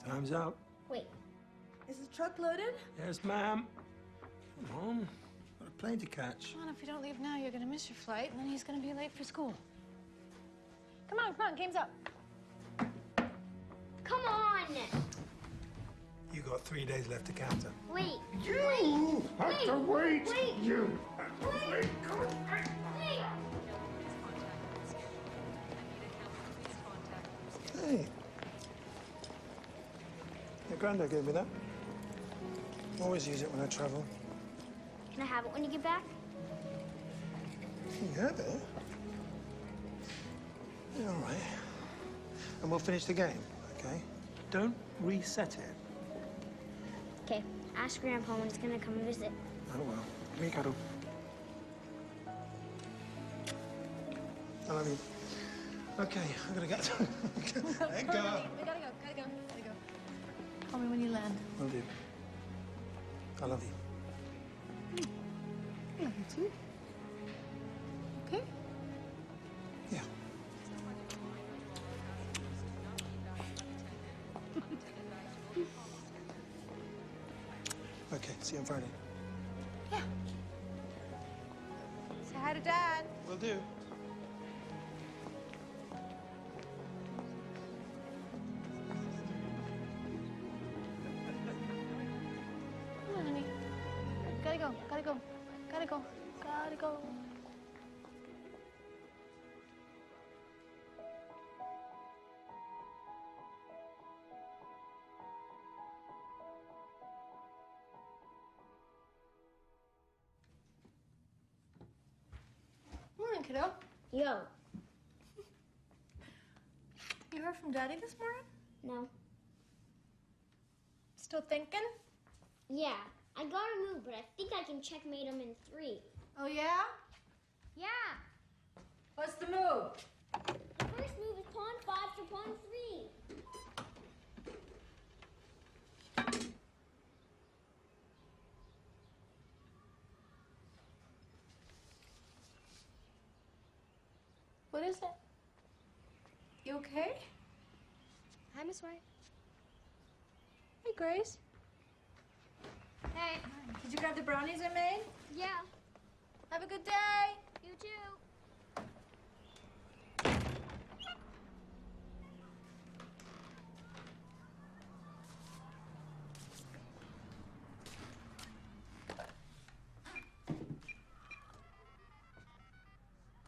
Time's up. Wait, is the truck loaded? Yes, ma'am. Come on. Got a plane to catch. Come on, if you don't leave now, you're gonna miss your flight, and then he's gonna be late for school. Come on, game's up. Come on! You got 3 days left to counter. Wait. You have to wait. Wait. You have to wait. Come on. Wait. Hey. Your granddad gave me that. Always use it when I travel. Can I have it when you get back? You have it? Yeah, all right. And we'll finish the game, okay? Don't reset it. Okay, ask Grandpa when he's gonna come and visit. Oh, well. Me cuddle. I love you. Okay, I gotta get. Let go. We gotta go. Call me when you land. Will do. I love you. I love you too. Okay? Yeah. Okay, see you on Friday. Yeah. Say hi to Dad. Will do. Come on, honey. Gotta go. Morning, kiddo. Yo. You heard from Daddy this morning? No. Still thinking? Yeah, I gotta move, but I think I can checkmate him in 3. Oh, yeah? Yeah. What's the move? The first move is pawn 5 to pawn 3. What is it? You okay? Hi, Miss White. Hey, Grace. Hey. Did you grab the brownies I made? Yeah. Have a good day. You too.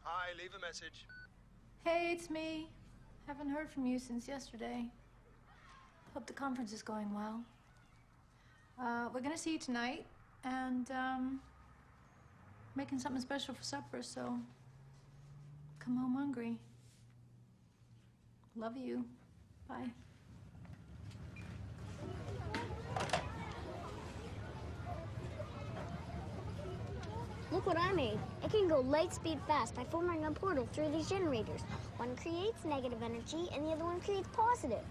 Hi, leave a message. Hey, it's me. Haven't heard from you since yesterday. Hope the conference is going well. We're gonna see you tonight, and making something special for supper, so come home hungry. Love you. Bye. Look what I made. It can go light speed fast by forming a portal through these generators. One creates negative energy, and the other one creates positive.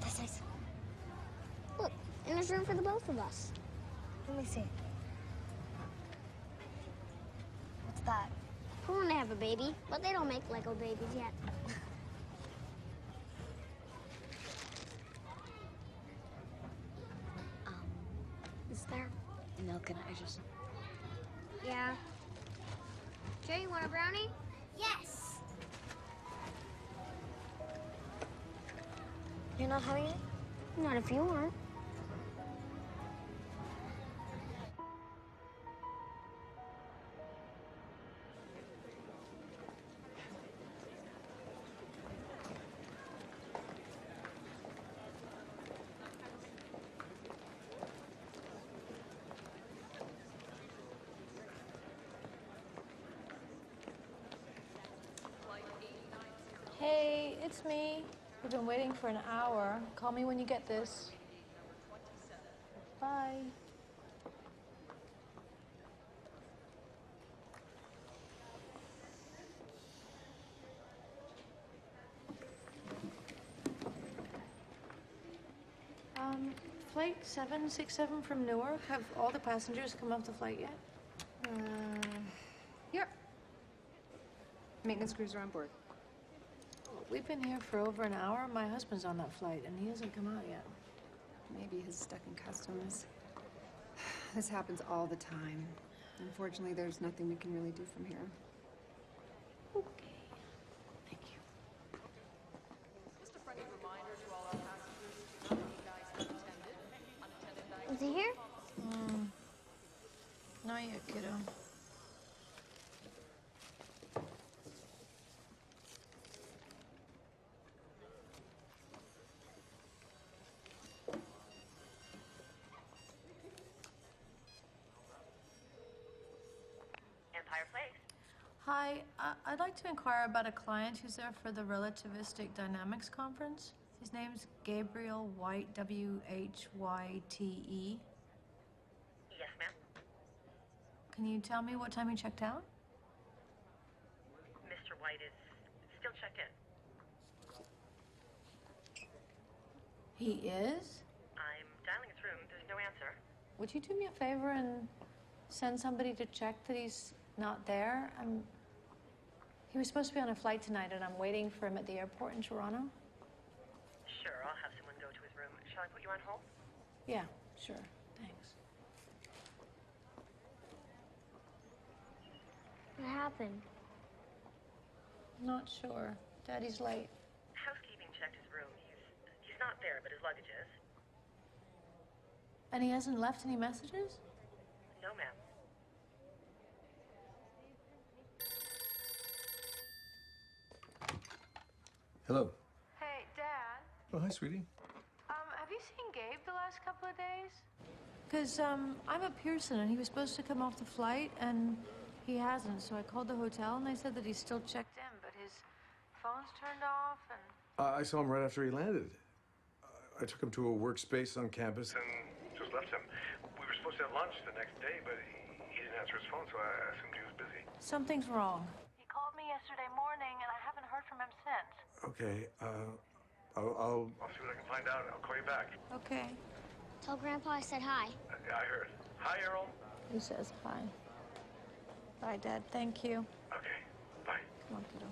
That's nice. Look, and there's room for the both of us. Let me see. What's that? We want to have a baby, but they don't make Lego babies yet. Is there milk in it? I just... Yeah. Jay, you want a brownie? Yes. You're not having it? Not if you aren't. Hey, it's me. We've been waiting for an hour. Call me when you get this. Bye. Flight 767 from Newark. Have all the passengers come off the flight yet? Yep. Maintenance crews are on board. We've been here for over an hour. My husband's on that flight, and he hasn't come out yet. Maybe he's stuck in customs. This happens all the time. Unfortunately, there's nothing we can really do from here. Okay. Thank you. Just a friendly reminder to all our passengers to not leave bags unattended. Unattended bags. Is he here? Not yet, kiddo. Empire Place. Hi, I'd like to inquire about a client who's there for the Relativistic Dynamics Conference. His name's Gabriel White, W-H-Y-T-E. Yes, ma'am. Can you tell me what time he checked out? Mr. White is still checked in. He is? I'm dialing his room. There's no answer. Would you do me a favor and send somebody to check that he's not there? He was supposed to be on a flight tonight, and I'm waiting for him at the airport in Toronto. Sure, I'll have someone go to his room. Shall I put you on hold? Yeah, sure. Thanks. What happened? Not sure. Daddy's late. Housekeeping checked his room. He's not there, but his luggage is. And he hasn't left any messages? No, ma'am. Hello. Hey, Dad. Oh, hi, sweetie. Have you seen Gabe the last couple of days? Because, I'm at Pearson, and he was supposed to come off the flight, and he hasn't. So I called the hotel, and they said that he's still checked in, but his phone's turned off, and... I saw him right after he landed. I took him to a workspace on campus and just left him. We were supposed to have lunch the next day, but he didn't answer his phone, so I assumed he was busy. Something's wrong. He called me yesterday morning, and I haven't heard from him since. Okay, I'll see what I can find out. I'll call you back. Okay. Tell Grandpa I said hi. Yeah, I heard. Hi, Errol. He says hi. Bye, Dad. Thank you. Okay, bye. Come on, kiddo.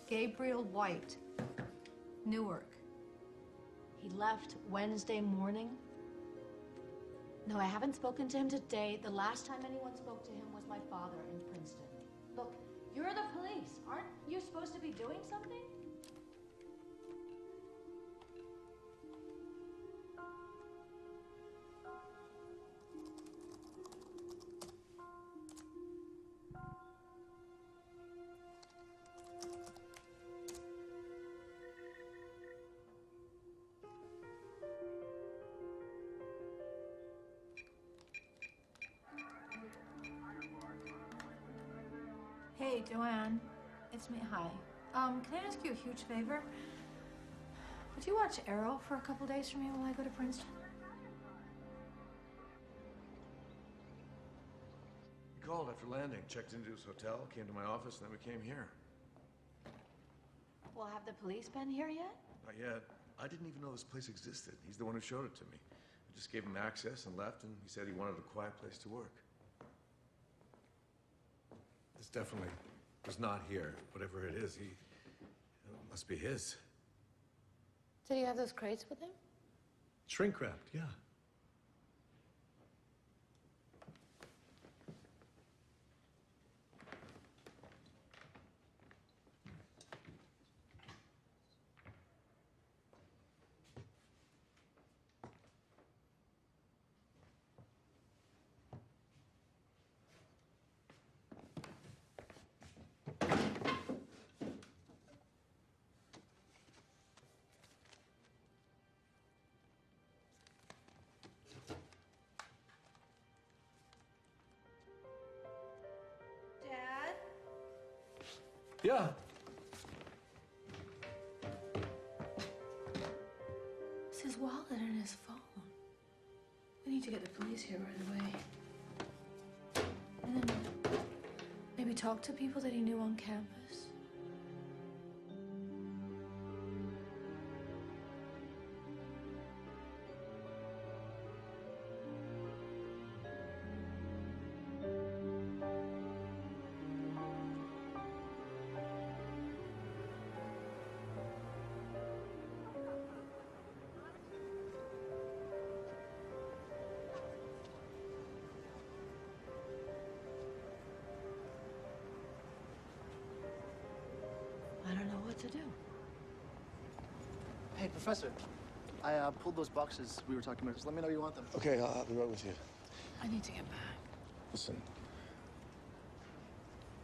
Gabriel White, Newark. He left Wednesday morning. No, I haven't spoken to him today. The last time anyone spoke to him was my father in Princeton. Look, you're the police. Aren't you supposed to be doing something? Hey, Joanne. It's me. Hi. Can I ask you a huge favor? Would you watch Arrow for a couple days for me while I go to Princeton? He called after landing, checked into his hotel, came to my office, and then we came here. Well, have the police been here yet? Not yet. I didn't even know this place existed. He's the one who showed it to me. I just gave him access and left, and he said he wanted a quiet place to work. This definitely was not here. Whatever it is, it must be his. Did he have those crates with him? Shrink wrapped, yeah. Dad? Yeah. It's his wallet and his phone. We need to get the police here right away. And then maybe talk to people that he knew on campus. to do. Hey, Professor. I pulled those boxes we were talking about. Just let me know you want them. Okay, I'll be right with you. I need to get back. Listen.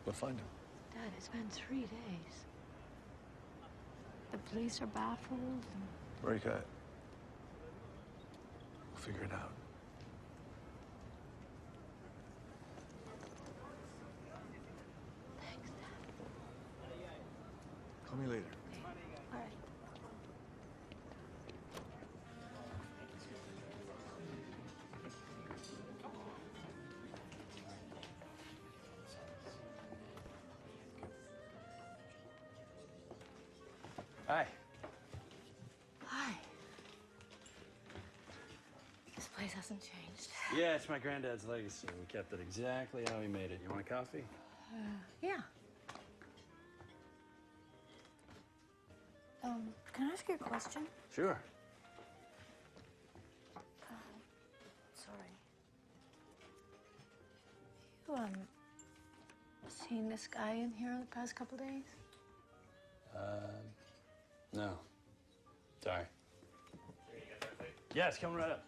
We'll find him. Dad, it's been 3 days. The police are baffled. Marika, we'll figure it out. Thanks, Dad. Call me later. All right. Hi. Hi. This place hasn't changed. Yeah, it's my granddad's legacy. We kept it exactly how he made it. You want a coffee? Yeah. Can I ask you a question? Sure. Sorry. You, seen this guy in here the past couple days? No. Sorry. Yeah, it's coming right up.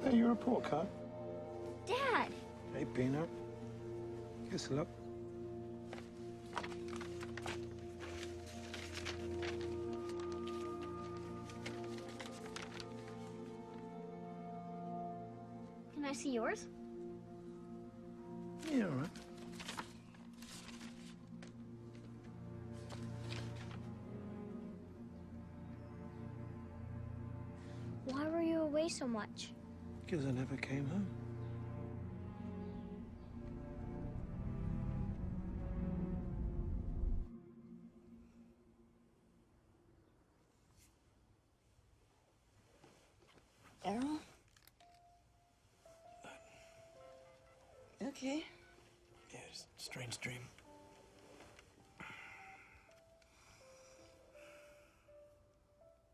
Hey, your report card. Dad! Hey, Peanut. Guess luck. Can I see yours? Yeah, all right. Why were you away so much? Because I never came home. Errol? Okay. Yeah, it's a strange dream.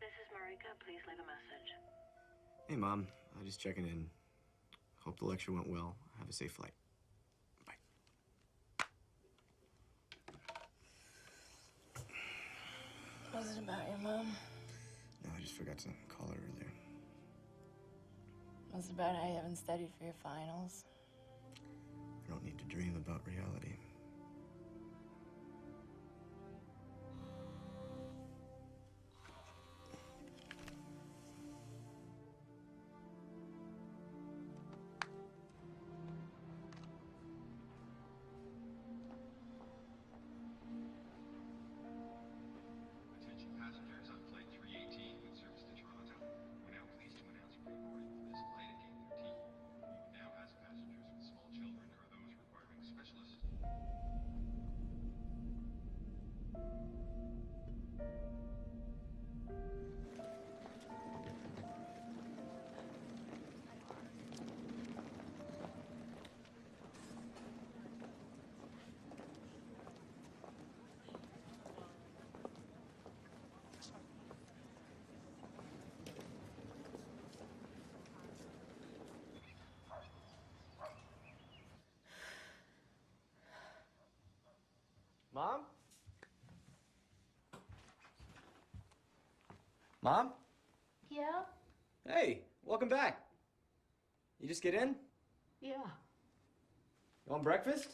This is Marika. Please leave a message. Hey, Mom. Just checking in. Hope the lecture went well. Have a safe flight. Bye. What's it about your mom? No, I just forgot to call her earlier. What's it about how you haven't studied for your finals? I don't need to dream about reality. Attention passengers on flight 318 with service to Toronto. We're now pleased to announce pre-boarding for this flight at gate 13. Now has passengers with small children or those requiring special assistance. Mom? Mom? Yeah? Hey, welcome back. You just get in? Yeah. You want breakfast?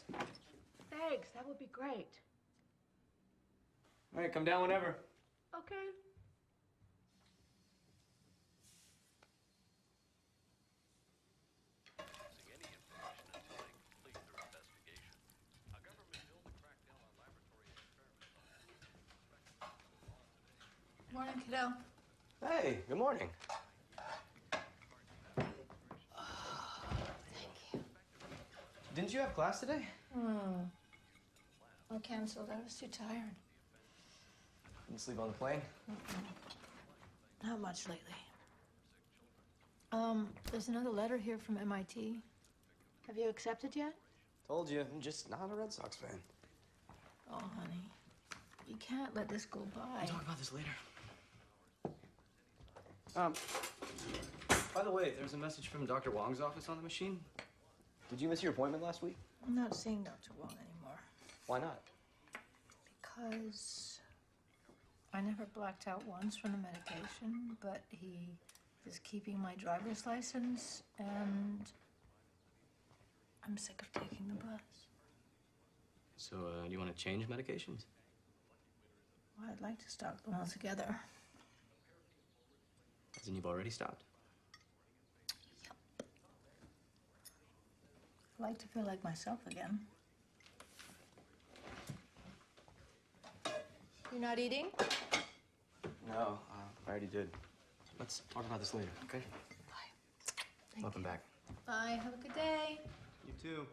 Thanks, that would be great. All right, come down whenever. Okay. Morning, kiddo. Hey, good morning. Didn't you have class today? Oh. I canceled. I was too tired. Didn't sleep on the plane? Not much lately. There's another letter here from MIT. Have you accepted yet? Told you, I'm just not a Red Sox fan. Oh, honey. You can't let this go by. We'll talk about this later. By the way, there's a message from Dr. Wong's office on the machine. Did you miss your appointment last week? I'm not seeing Dr. Wong anymore. Why not? Because I never blacked out once from the medication, but he is keeping my driver's license, and I'm sick of taking the bus. So, do you want to change medications? Well, I'd like to stop them altogether. As in you've already stopped? I'd like to feel like myself again. You're not eating? No, I already did. Let's talk about this later, okay? Bye. Welcome back. Bye. Have a good day. You too.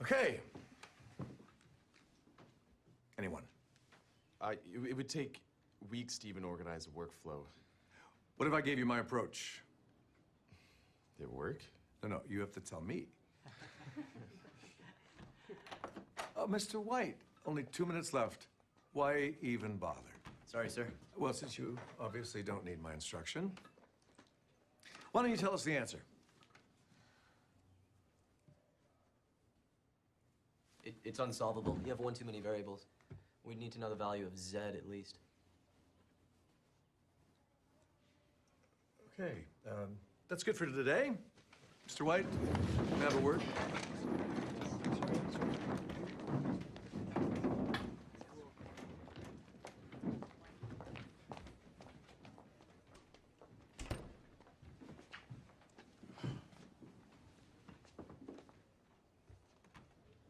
Okay. Anyone? It would take weeks to even organize a workflow. What if I gave you my approach? Did it work? No, you have to tell me. Mr. White, only 2 minutes left. Why even bother? Sorry, sir. Well, since you obviously don't need my instruction, why don't you tell us the answer? It's unsolvable. You have one too many variables. We'd need to know the value of Z at least. Okay, that's good for today. Mr. White, can I have a word?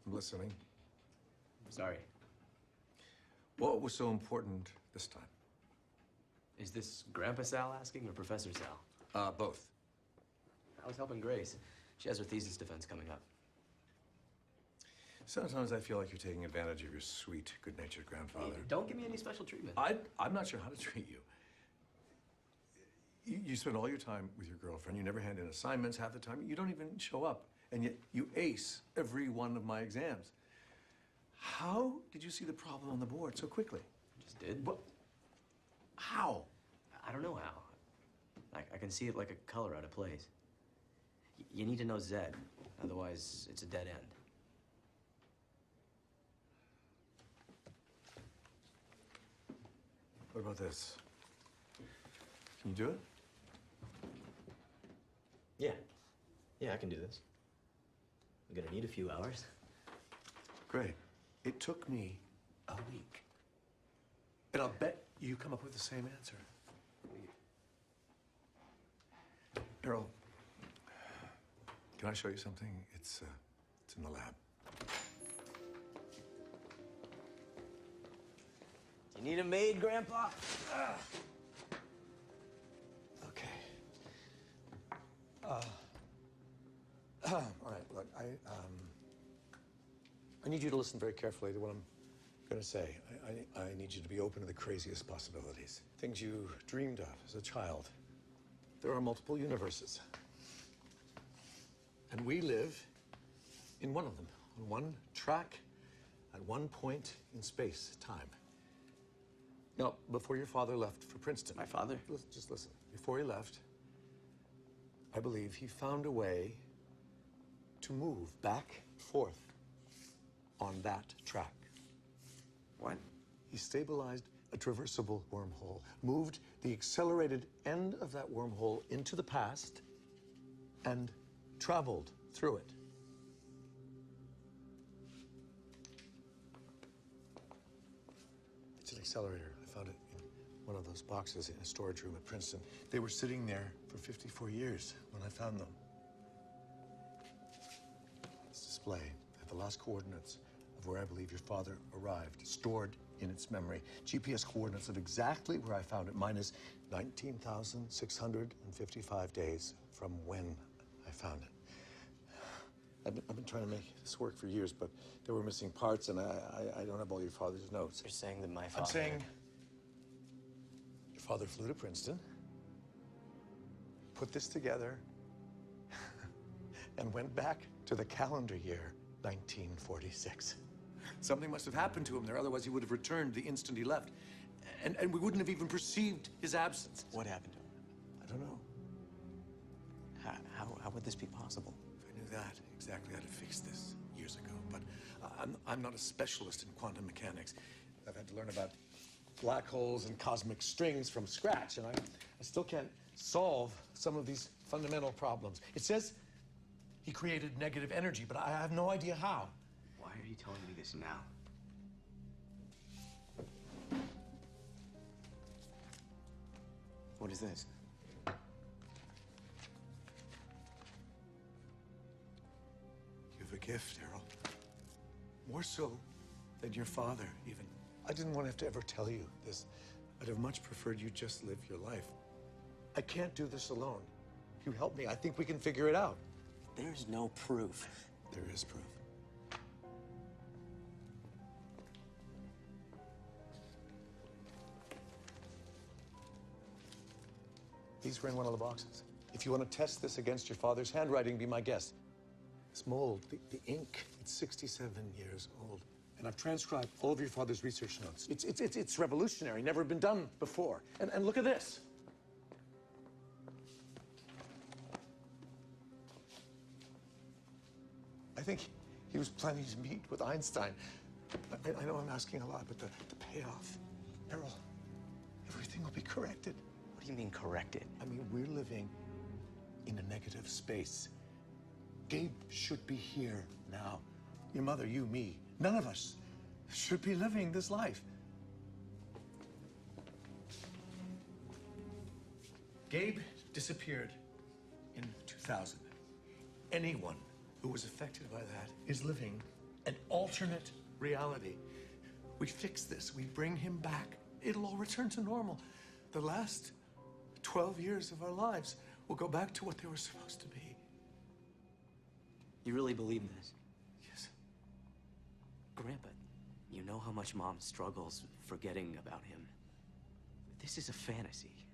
I'm listening. Sorry. What was so important this time? Is this Grandpa Sal asking or Professor Sal? Both. I was helping Grace. She has her thesis defense coming up. Sometimes I feel like you're taking advantage of your sweet, good-natured grandfather. Hey, don't give me any special treatment. I'm not sure how to treat you. You spend all your time with your girlfriend. You never hand in assignments half the time. You don't even show up. And yet you ace every one of my exams. How did you see the problem on the board so quickly? Just did. What? How? I don't know how. I can see it like a color out of place. You need to know Z, otherwise it's a dead end. What about this? Can you do it? Yeah, I can do this. I'm gonna need a few hours. Great. It took me a week. And I'll bet you come up with the same answer. Errol, can I show you something? It's in the lab. Do you need a maid, Grandpa? Okay. All right, look, I need you to listen very carefully to what I'm going to say. I need you to be open to the craziest possibilities. Things you dreamed of as a child. There are multiple universes. And we live in one of them, on one track, at one point in space, time. Now, before your father left for Princeton... My father? Just listen. Before he left, I believe he found a way to move back, forth, on that track. What? He stabilized a traversable wormhole, moved the accelerated end of that wormhole into the past, and traveled through it. It's an accelerator. I found it in one of those boxes in a storage room at Princeton. They were sitting there for 54 years when I found them. This display had the last coordinates of where I believe your father arrived, stored in its memory. GPS coordinates of exactly where I found it, minus 19,655 days from when I found it. I've been trying to make this work for years, but there were missing parts, and I don't have all your father's notes. You're saying that my father... I'm saying your father flew to Princeton, put this together, and went back to the calendar year 1946. Something must have happened to him there, otherwise he would have returned the instant he left. And we wouldn't have even perceived his absence. What happened to him? I don't know. How would this be possible? If I knew that, exactly how to fix this years ago. But I'm not a specialist in quantum mechanics. I've had to learn about black holes and cosmic strings from scratch, and I still can't solve some of these fundamental problems. It says he created negative energy, but I have no idea how. Why are you telling me this now? What is this? You have a gift, Errol. More so than your father, even. I didn't want to have to ever tell you this. I'd have much preferred you just live your life. I can't do this alone. You help me. I think we can figure it out. There's no proof. There is proof. These were in one of the boxes. If you want to test this against your father's handwriting, be my guest. This mold, the ink, it's 67 years old. And I've transcribed all of your father's research notes. It's revolutionary, never been done before. And look at this. I think he was planning to meet with Einstein. I know I'm asking a lot, but the payoff, Errol, everything will be corrected. What do you mean corrected? I mean, we're living in a negative space. Gabe should be here now. Your mother, you, me, none of us should be living this life. Gabe disappeared in 2000. Anyone who was affected by that is living an alternate reality. We fix this, we bring him back. It'll all return to normal. The last 12 years of our lives will go back to what they were supposed to be. You really believe this? Yes. Grandpa, you know how much Mom struggles forgetting about him. This is a fantasy.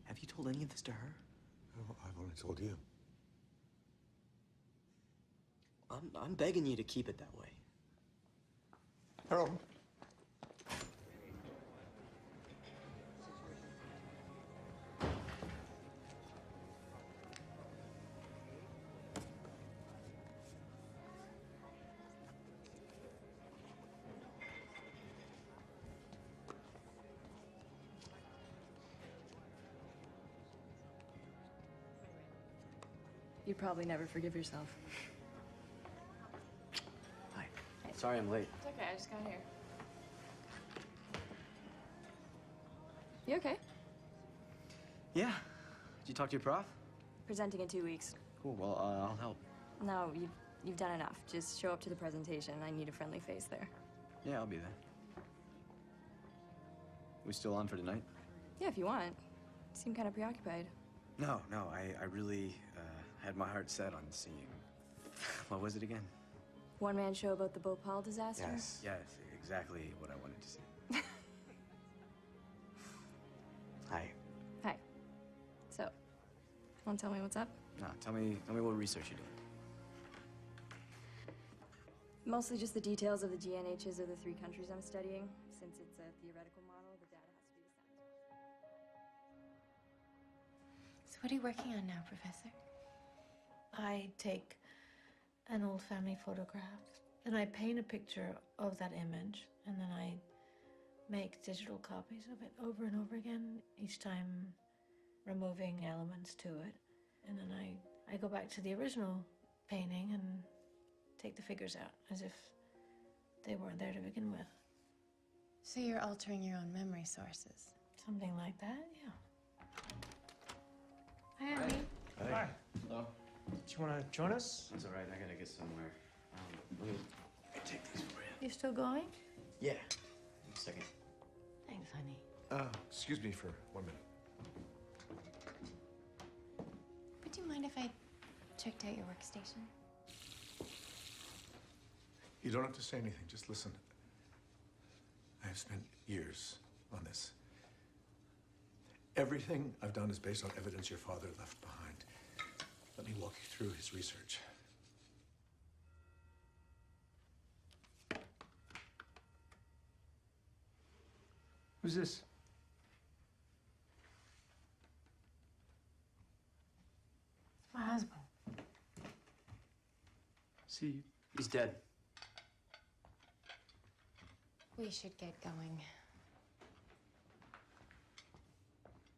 Have you told any of this to her? Oh, I've only told you. I'm begging you to keep it that way. Harold. You'd probably never forgive yourself. Hi. Sorry I'm late. It's okay, I just got here. You okay? Yeah. Did you talk to your prof? Presenting in 2 weeks. Cool, well, I'll help. No, you've done enough. Just show up to the presentation. I need a friendly face there. Yeah, I'll be there. We still on for tonight? Yeah, if you want. You seem kind of preoccupied. No, I really had my heart set on seeing... What was it again? One-man show about the Bhopal disaster? Yes, exactly what I wanted to see. Hi. Hi. So, want to tell me what's up? No, tell me what research you're doing. Mostly just the details of the GNHs of the 3 countries I'm studying. Since it's a theoretical model, the data has to be the same. So what are you working on now, Professor? I take an old family photograph and I paint a picture of that image and then I make digital copies of it over and over again, each time removing elements to it. And then I go back to the original painting and take the figures out as if they weren't there to begin with. So you're altering your own memory sources? Something like that, yeah. Hi, Andy. Hi. Hello. Do you want to join us? That's all right. I gotta get somewhere. Let me take these for you. You still going? Yeah. A second. Thanks, honey. Excuse me for 1 minute. Would you mind if I checked out your workstation? You don't have to say anything, just listen. I have spent years on this. Everything I've done is based on evidence your father left behind. Let me walk you through his research. Who's this? My husband. See, he's dead. We should get going.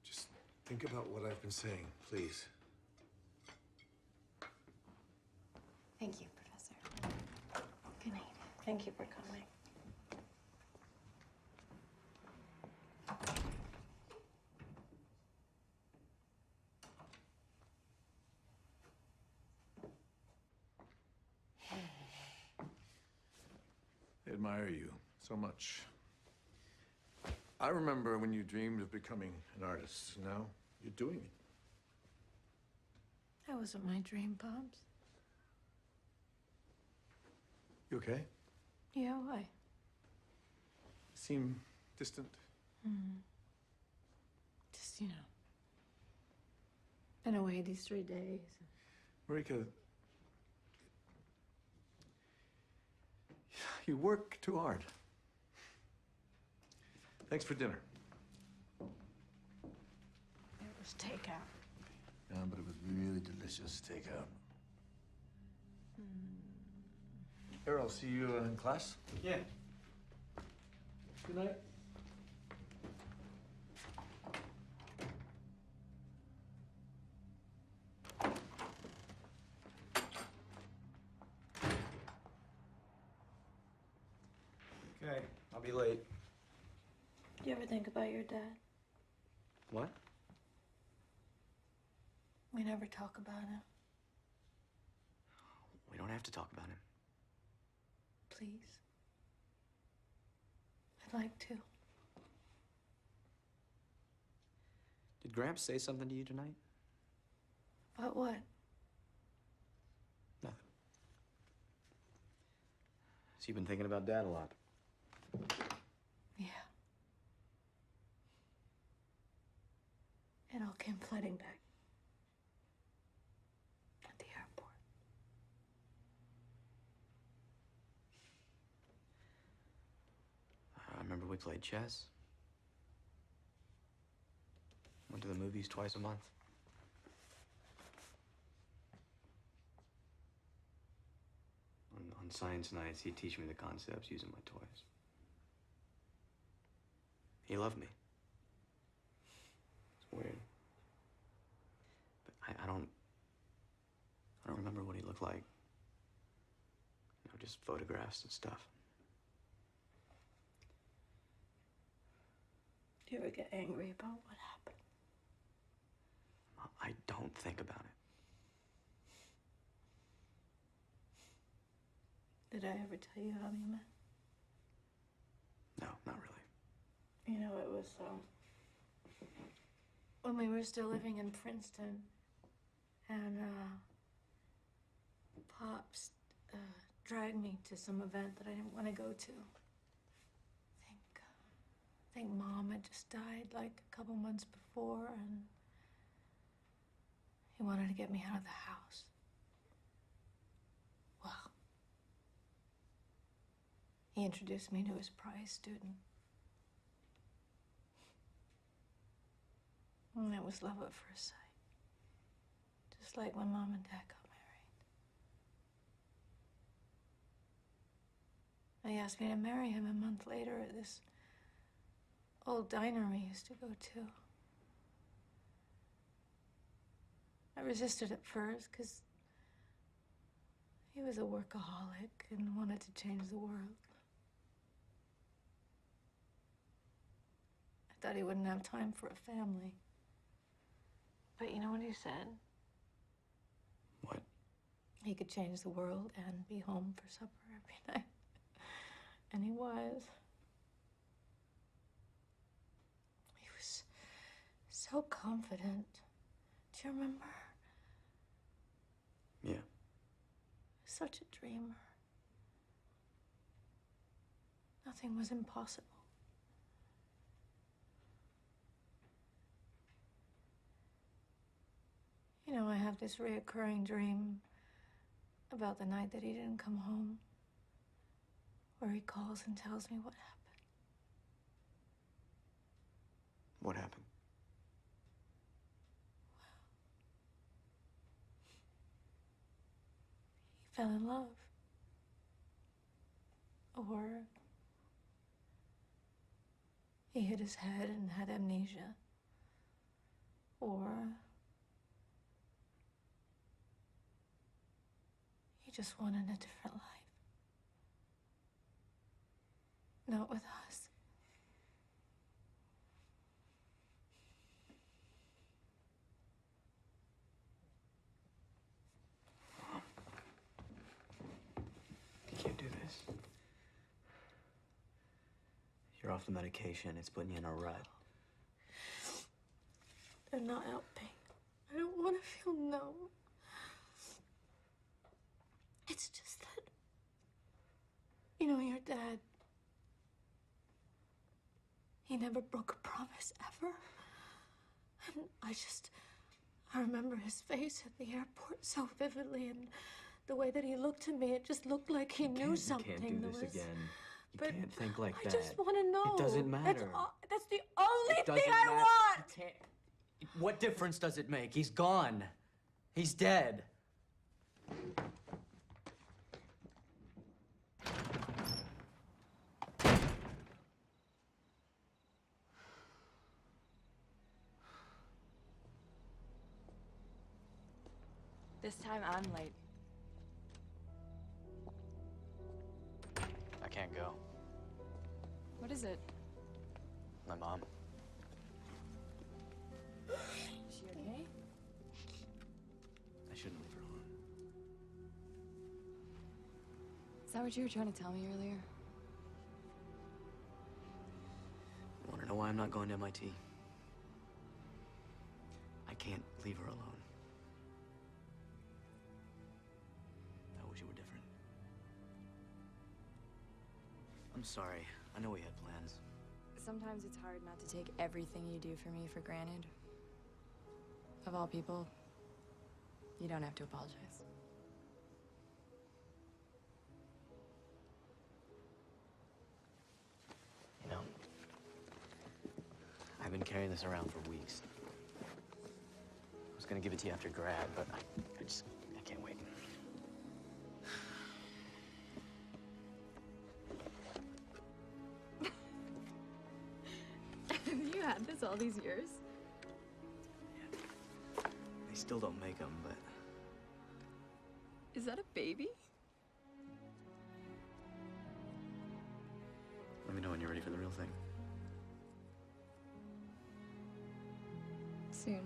Just think about what I've been saying, please. Thank you, Professor. Good night. Thank you for coming. I admire you so much. I remember when you dreamed of becoming an artist. Now you're doing it. That wasn't my dream, Pops. You okay? Yeah, why? Seem distant. Just, been away these 3 days. Marika, you work too hard. Thanks for dinner. It was takeout. Yeah, but it was really delicious takeout. Errol, see you in class? Yeah. Good night. Okay, I'll be late. Do you ever think about your dad? What? We never talk about him. We don't have to talk about him. Please. I'd like to. Did Gramps say something to you tonight? About what? Nothing. So you've been thinking about Dad a lot? Yeah. It all came flooding back. At the airport. I remember we played chess. Went to the movies twice a month. On science nights, he'd teach me the concepts using my toys. He loved me. It's weird. But I don't remember what he looked like. Just photographs and stuff. Do you ever get angry about what happened? I don't think about it. Did I ever tell you how we met? No, not really. It was when we were still living in Princeton, and Pops dragged me to some event that I didn't want to go to. I think Mom had just died like a couple months before, and he wanted to get me out of the house. Well, he introduced me to his prize student. And it was love at first sight. Just like when Mom and Dad got married. They asked me to marry him a month later at this old diner we used to go to. I resisted at first because he was a workaholic and wanted to change the world. I thought he wouldn't have time for a family. But you know what he said? What? He could change the world and be home for supper every night. And he was. He was so confident. Do you remember? Yeah. Such a dreamer. Nothing was impossible. You know, I have this reoccurring dream about the night that he didn't come home, where he calls and tells me what happened. What happened? He fell in love. Or he hit his head and had amnesia. Or he just wanted a different life. Not with us. You can't do this. You're off the medication. It's putting you in a rut. They're not helping. I don't want to feel numb. It's just that, you know, your dad, he never broke a promise ever. And I remember his face at the airport so vividly, and the way that he looked at me, it just looked like he knew something. You can't do this again. You can't think like that. I just want to know. It doesn't matter. That's the only It thing doesn't I matter. want. You can't. What difference does it make? He's gone. He's dead. This time I'm late. I can't go. What is it? My mom. Is she okay? I shouldn't leave her alone. Is that what you were trying to tell me earlier? Want to know why I'm not going to MIT? I can't leave her alone. I wish it were different. I'm sorry. I know we had plans. Sometimes it's hard not to take everything you do for me for granted. Of all people, you don't have to apologize. You know, I've been carrying this around for weeks. I was gonna give it to you after grad, but I can't wait. Have you had this all these years? They still don't make them, but Is that a baby? let me know when you're ready for the real thing. Soon.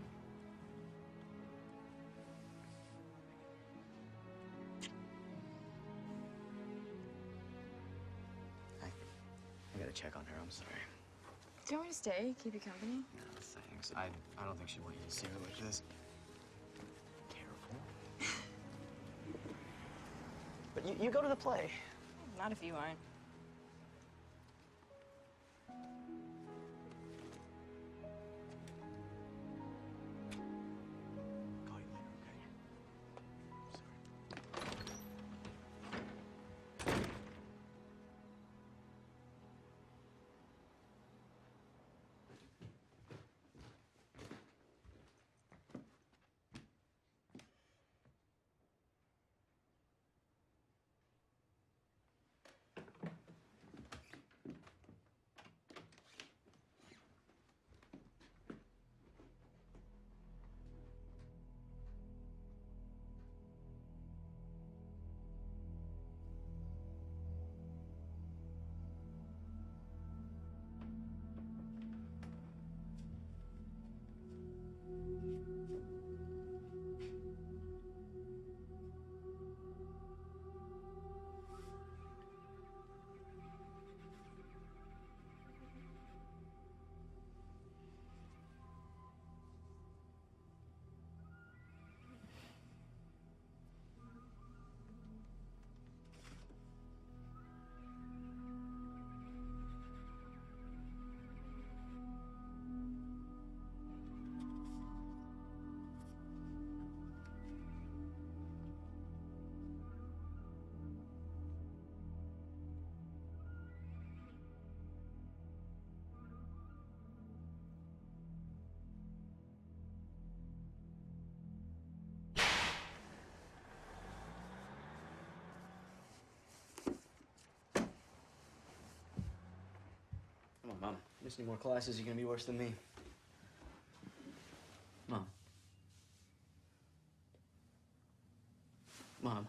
I gotta check on her. I'm sorry. Do you want me to stay? Keep you company? No, thanks. I don't think she'd want you to see her like this. Careful. But you go to the play. Not if you aren't. Call you later, okay? Sorry. on, Mom. Miss any more classes, you're gonna be worse than me. Mom. Mom.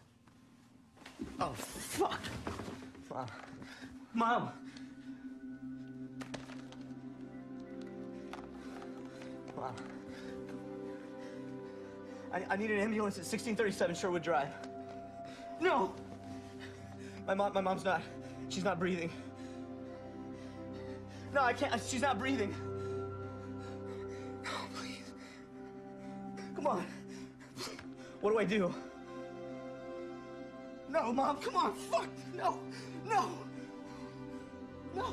Oh, fuck! Mom. Mom! Mom. I need an ambulance at 1637 Sherwood Drive. No! My mom's not. She's not breathing. No, I can't. She's not breathing. No, please. Come on. What do I do? No, Mom, come on. Fuck. No. No. No.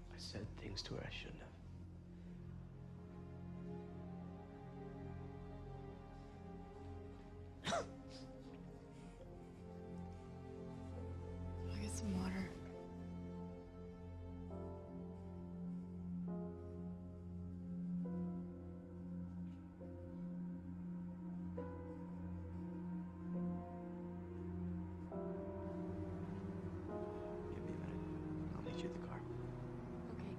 I said things to her I shouldn't have. I'll get some water. Give me a minute. I'll meet you at the car. Okay.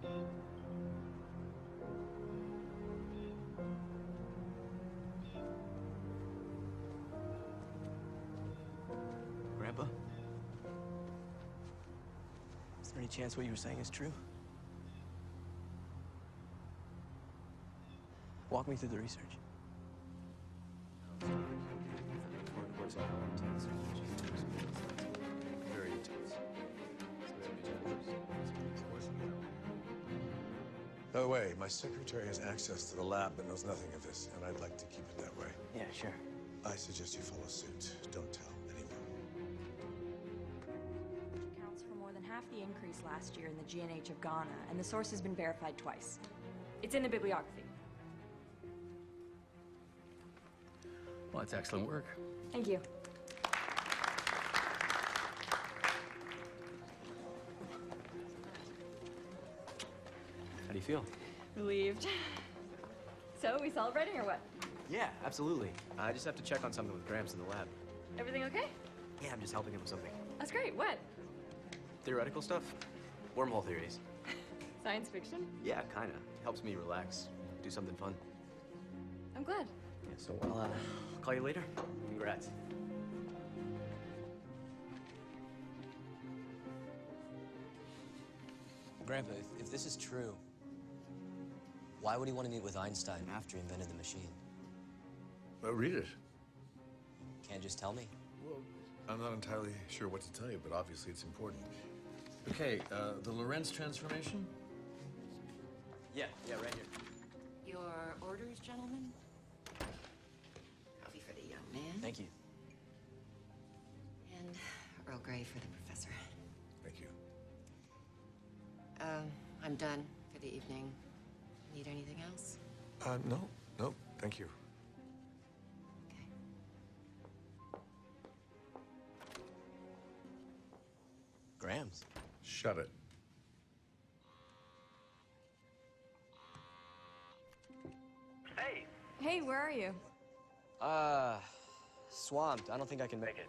Grandpa? Is there any chance what you were saying is true? Walk me through the research. Very intense. By the way, my secretary has access to the lab but knows nothing of this, and I'd like to keep it that way. Yeah, sure. I suggest you follow suit. Don't tell anyone. Accounts for more than half the increase last year in the GNH of Ghana, and the source has been verified twice. It's in the bibliography. Well, that's excellent work. Thank you. How do you feel? Relieved. So, we celebrating or what? Yeah, absolutely. I just have to check on something with Gramps in the lab. Everything okay? Yeah, I'm just helping him with something. That's great. What? Theoretical stuff? Wormhole theories. Science fiction? Yeah, kinda. Helps me relax. Do something fun. I'm glad. Yeah, so I'll call you later. Congrats. Grandpa, if this is true, why would he want to meet with Einstein after he invented the machine? Read it. Can't just tell me. Well, I'm not entirely sure what to tell you, but obviously it's important. Okay, the Lorentz transformation? Yeah, right here. Your orders, gentlemen? Coffee for the young man. Thank you. And Earl Grey for the professor. Thank you. I'm done for the evening. Need anything else? No, thank you. Grams. Shut it. Hey! Hey, where are you? Swamped. I don't think I can make it.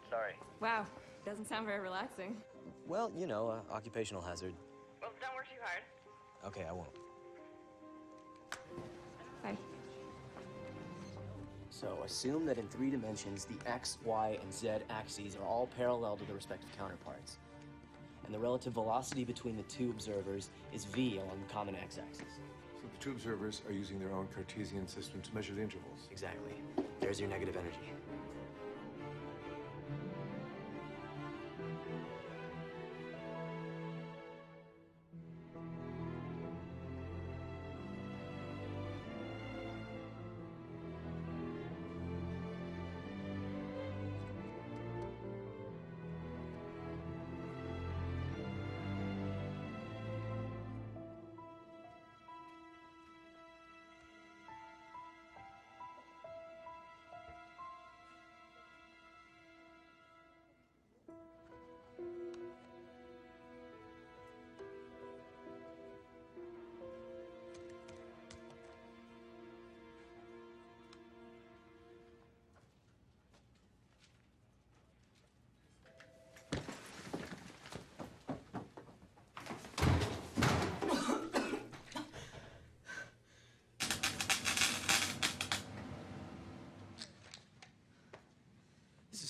Sorry. Wow, doesn't sound very relaxing. Well, you know, occupational hazard. Well, don't work too hard. Okay, I won't. Bye. So assume that in 3 dimensions, the x, y, and z axes are all parallel to the respective counterparts. And the relative velocity between the two observers is v along the common x-axis. So the two observers are using their own Cartesian system to measure the intervals. Exactly. There's your negative energy.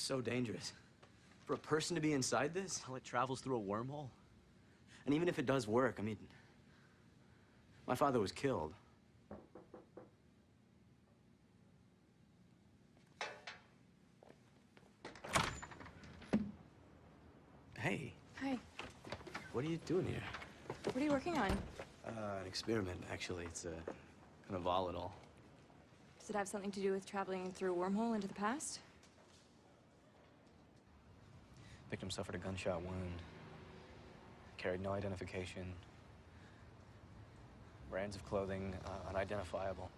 so dangerous. For a person to be inside this, while it travels through a wormhole. And even if it does work, I mean, my father was killed. Hey. Hi. What are you doing here? What are you working on? An experiment, actually. It's kind of volatile. Does it have something to do with traveling through a wormhole into the past? Victim suffered a gunshot wound. Carried no identification. Brands of clothing unidentifiable.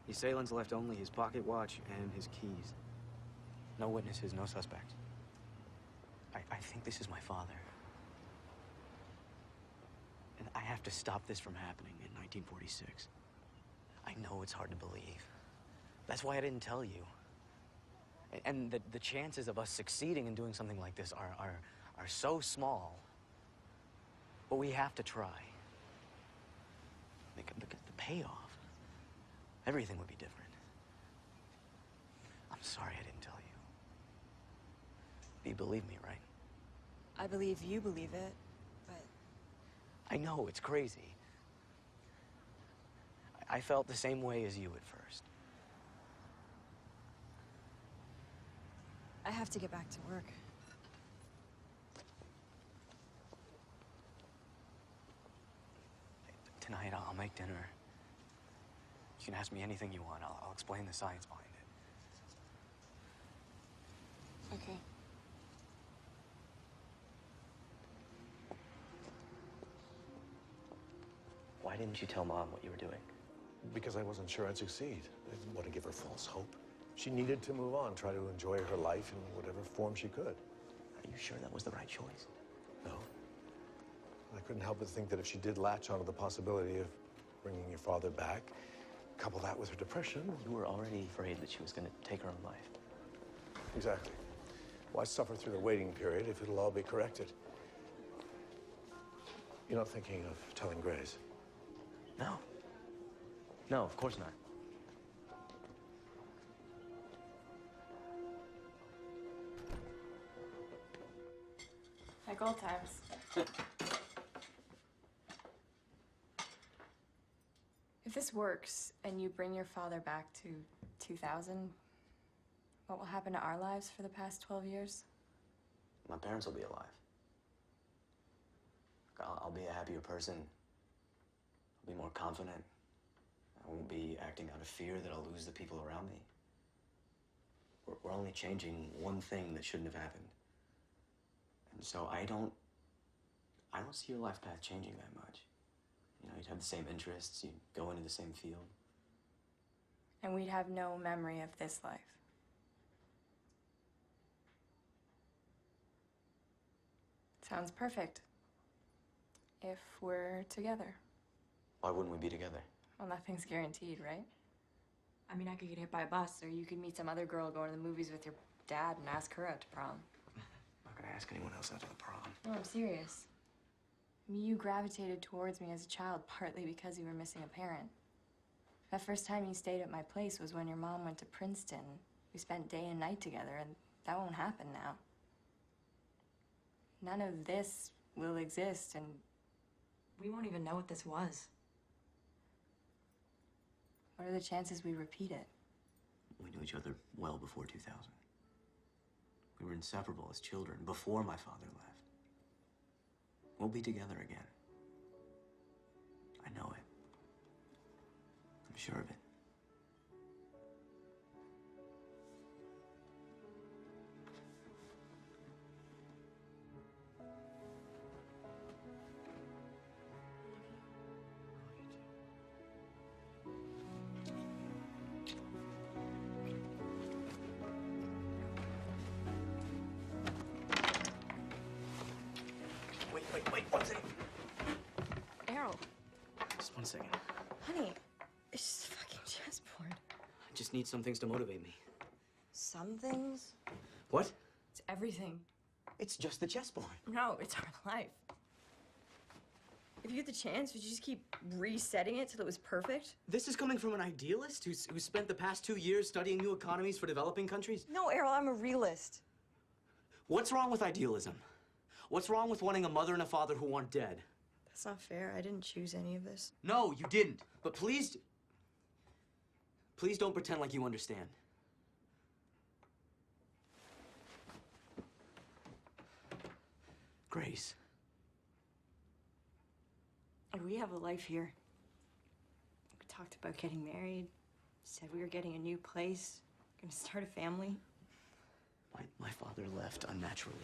The assailants left only his pocket watch and his keys. No witnesses, no suspects. I think this is my father. And I have to stop this from happening in 1946. I know it's hard to believe. That's why I didn't tell you. And the chances of us succeeding in doing something like this are so small. But we have to try. Look at the payoff. Everything would be different. I'm sorry I didn't tell you. You believe me, right? I believe you believe it, but... I know, it's crazy. I felt the same way as you at first. I have to get back to work. Tonight, I'll make dinner. You can ask me anything you want. I'll explain the science behind it. Okay. Why didn't you tell Mom what you were doing? Because I wasn't sure I'd succeed. I didn't want to give her false hope. She needed to move on, try to enjoy her life in whatever form she could. Are you sure that was the right choice? No. I couldn't help but think that if she did latch onto the possibility of bringing your father back, couple that with her depression... You were already afraid that she was going to take her own life. Exactly. Why suffer through the waiting period if it'll all be corrected? You're not thinking of telling Grace? No. No, of course not. Like old times. If this works, and you bring your father back to 2000, what will happen to our lives for the past 12 years? My parents will be alive. I'll be a happier person. I'll be more confident. I won't be acting out of fear that I'll lose the people around me. We're only changing one thing that shouldn't have happened. And so I don't see your life path changing that much. You know, you'd have the same interests, you'd go into the same field. And we'd have no memory of this life. Sounds perfect. If we're together. Why wouldn't we be together? Well, nothing's guaranteed, right? I mean, I could get hit by a bus, or you could meet some other girl going to the movies with your dad and ask her out to prom. I'm not gonna ask anyone else out to the prom. No, I'm serious. I mean, you gravitated towards me as a child partly because you were missing a parent. That first time you stayed at my place was when your mom went to Princeton. We spent day and night together, and that won't happen now. None of this will exist, and we won't even know what this was. What are the chances we repeat it? We knew each other well before 2000. We were inseparable as children before my father left. We'll be together again. I know it. I'm sure of it. Wait, one second. Errol. Just 1 second. Honey, it's just a fucking chessboard. I just need some things to motivate me. Some things? What? It's everything. It's just the chessboard. No, it's our life. If If you get the chance, would you just keep resetting it till it was perfect? This is coming from an idealist who spent the past 2 years studying new economies for developing countries? No, Errol, I'm a realist. What's wrong with idealism? What's wrong with wanting a mother and a father who aren't dead? That's not fair. I didn't choose any of this. No, you didn't. But please don't pretend like you understand. Grace. We have a life here. We talked about getting married, said we were getting a new place, gonna start a family. My father left unnaturally.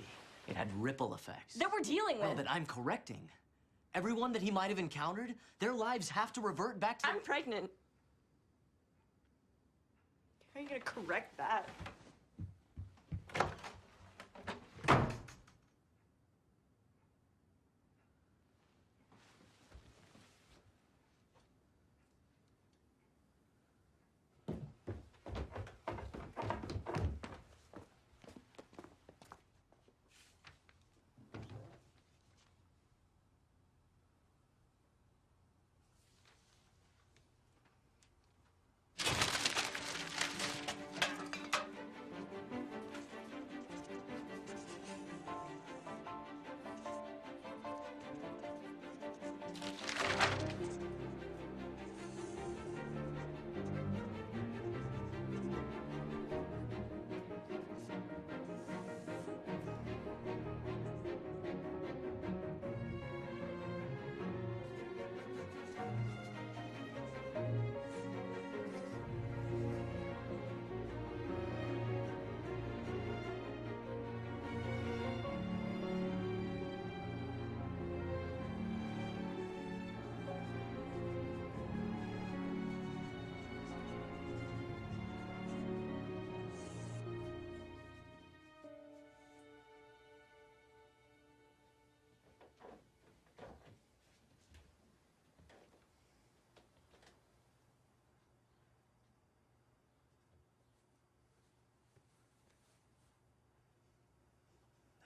It had ripple effects. That we're dealing with. Well, that I'm correcting. Everyone that he might have encountered, their lives have to revert back to... I'm pregnant. How are you gonna correct that?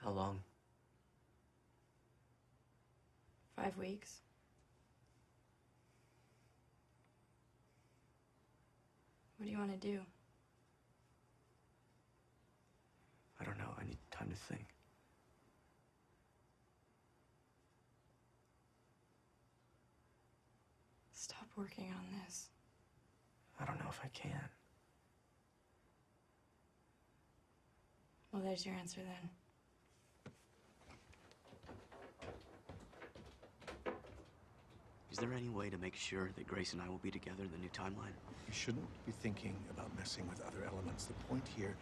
How long? 5 weeks. What do you want to do? I don't know. I need time to think. Stop working on this. I don't know if I can. Well, there's your answer then. Is there any way to make sure that Grace and I will be together in the new timeline? You shouldn't be thinking about messing with other elements. The point here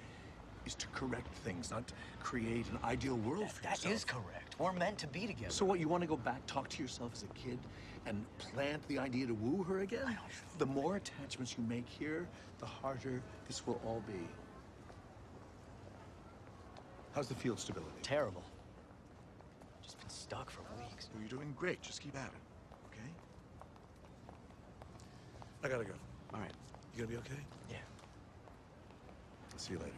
is to correct things, not to create an ideal world for yourself. That is correct. We're meant to be together. So what, you want to go back, talk to yourself as a kid, and plant the idea to woo her again? The more attachments you make here, the harder this will all be. How's the field stability? Terrible. Just been stuck for weeks. Well, you're doing great. Just keep at it, okay? I gotta go. All right. You gonna be okay? Yeah. I'll see you later.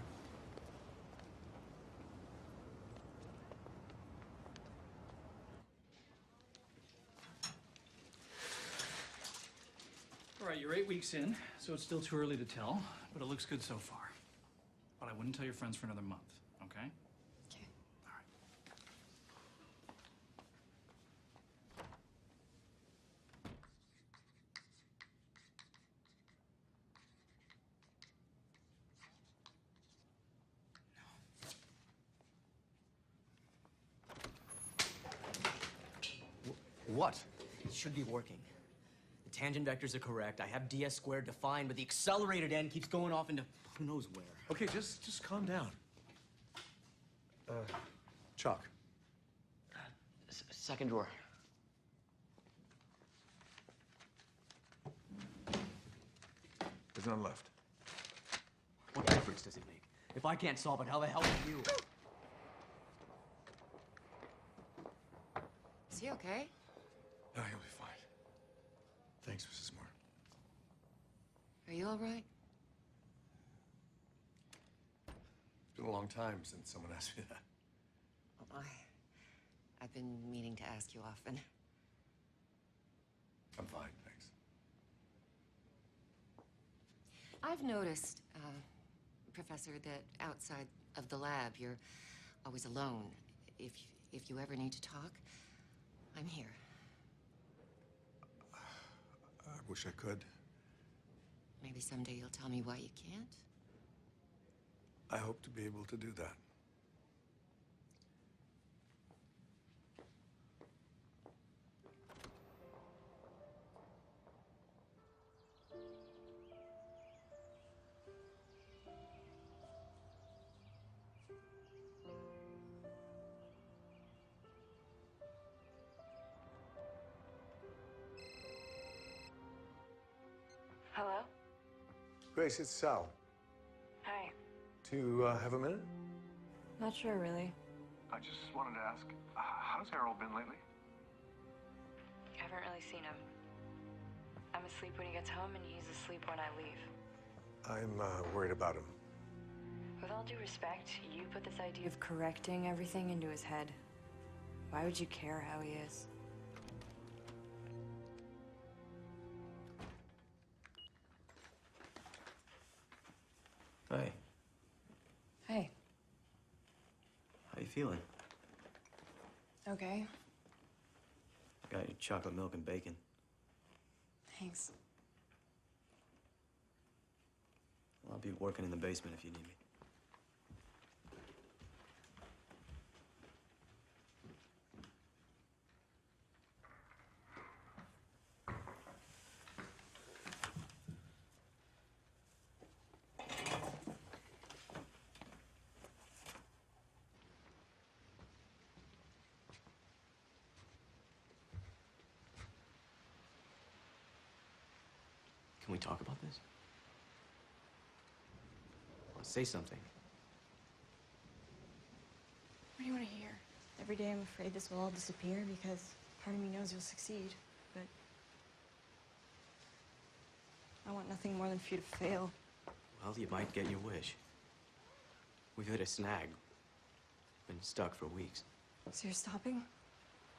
All right, you're 8 weeks in, so it's still too early to tell, but it looks good so far. But I wouldn't tell your friends for another month, okay? Okay. All right. What? It should be working. The tangent vectors are correct. I have ds squared defined, but the accelerated end keeps going off into who knows where. Okay, just calm down. Chalk. Second drawer. There's none left. What difference does it make? If I can't solve it, how the hell can you? Is he okay? No, he'll be fine. Thanks, Mrs. Moore. Are you all right? It's been a long time since someone asked me that. I've been meaning to ask you often. I'm fine, thanks. I've noticed, Professor, that outside of the lab, you're always alone. If you ever need to talk, I'm here. I wish I could. Maybe someday you'll tell me why you can't. I hope to be able to do that. Hello? Grace, it's Sal. Hi. Do you have a minute? Not sure, really. I just wanted to ask, how's Harold been lately? I haven't really seen him. I'm asleep when he gets home, and he's asleep when I leave. I'm worried about him. With all due respect, you put this idea of correcting everything into his head. Why would you care how he is? Hey, Hey. how you feeling? Okay. Got your chocolate milk and bacon. Thanks. I'll be working in the basement if you need me. Can we talk about this? Well, say something. What do you want to hear? Every day I'm afraid this will all disappear because part of me knows you'll succeed, but I want nothing more than for you to fail. Well, you might get your wish. We've hit a snag. Been stuck for weeks. So you're stopping?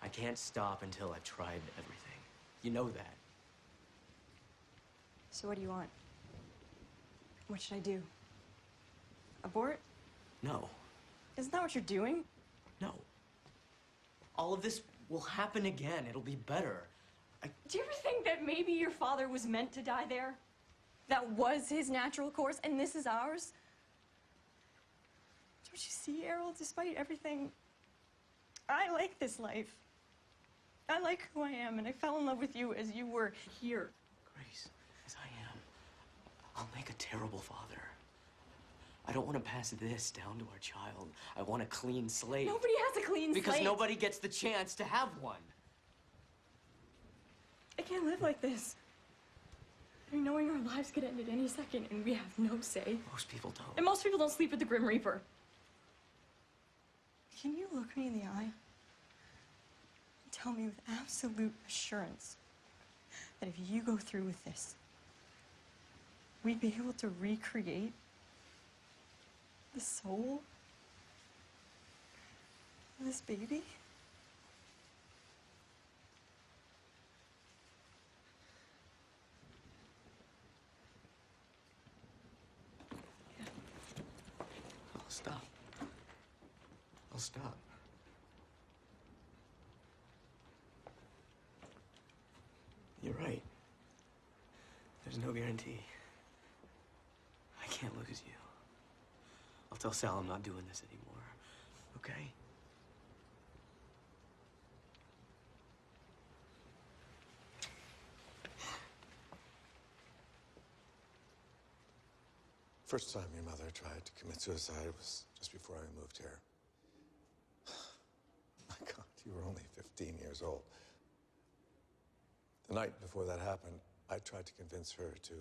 I can't stop until I've tried everything. You know that. So what do you want? What should I do? Abort? No. Isn't that what you're doing? No. All of this will happen again. It'll be better. Do you ever think that maybe your father was meant to die there? That was his natural course, and this is ours? Don't you see, Errol, despite everything, I like this life. I like who I am, and I fell in love with you as you were here. Grace, as I am, I'll make a terrible father. I don't want to pass this down to our child. I want a clean slate. Nobody has a clean slate. Because nobody gets the chance to have one. I can't live like this. I mean, knowing our lives could end at any second, and we have no say. Most people don't. And most people don't sleep with the Grim Reaper. Can you look me in the eye and tell me with absolute assurance that if you go through with this, we'd be able to recreate the soul of this baby? I'll stop. I'll stop. You're right. There's no guarantee. I can't lose you. I'll tell Sal I'm not doing this anymore. Okay? First time your mother tried to commit suicide was just before I moved here. My God, you were only 15 years old. The night before that happened, I tried to convince her to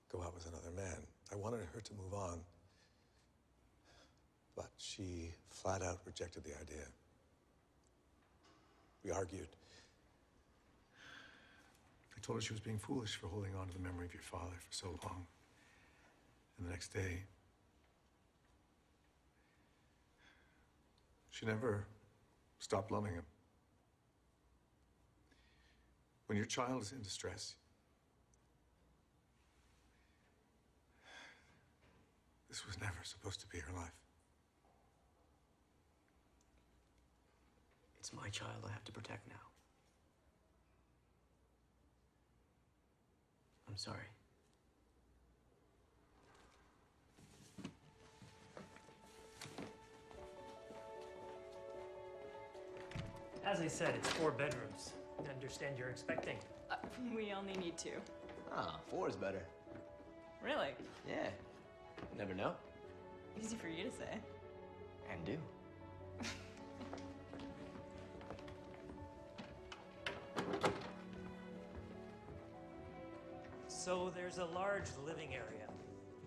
go out with another man. I wanted her to move on, but she flat out rejected the idea. We argued. I told her she was being foolish for holding on to the memory of your father for so long. And the next day, she never stopped loving him. When your child is in distress, this was never supposed to be her life. It's my child I have to protect now. I'm sorry. As I said, it's 4 bedrooms. I understand you're expecting. We only need 2. Ah, 4 is better. Really? Yeah. Never know. Easy for you to say. And do. So there's a large living area.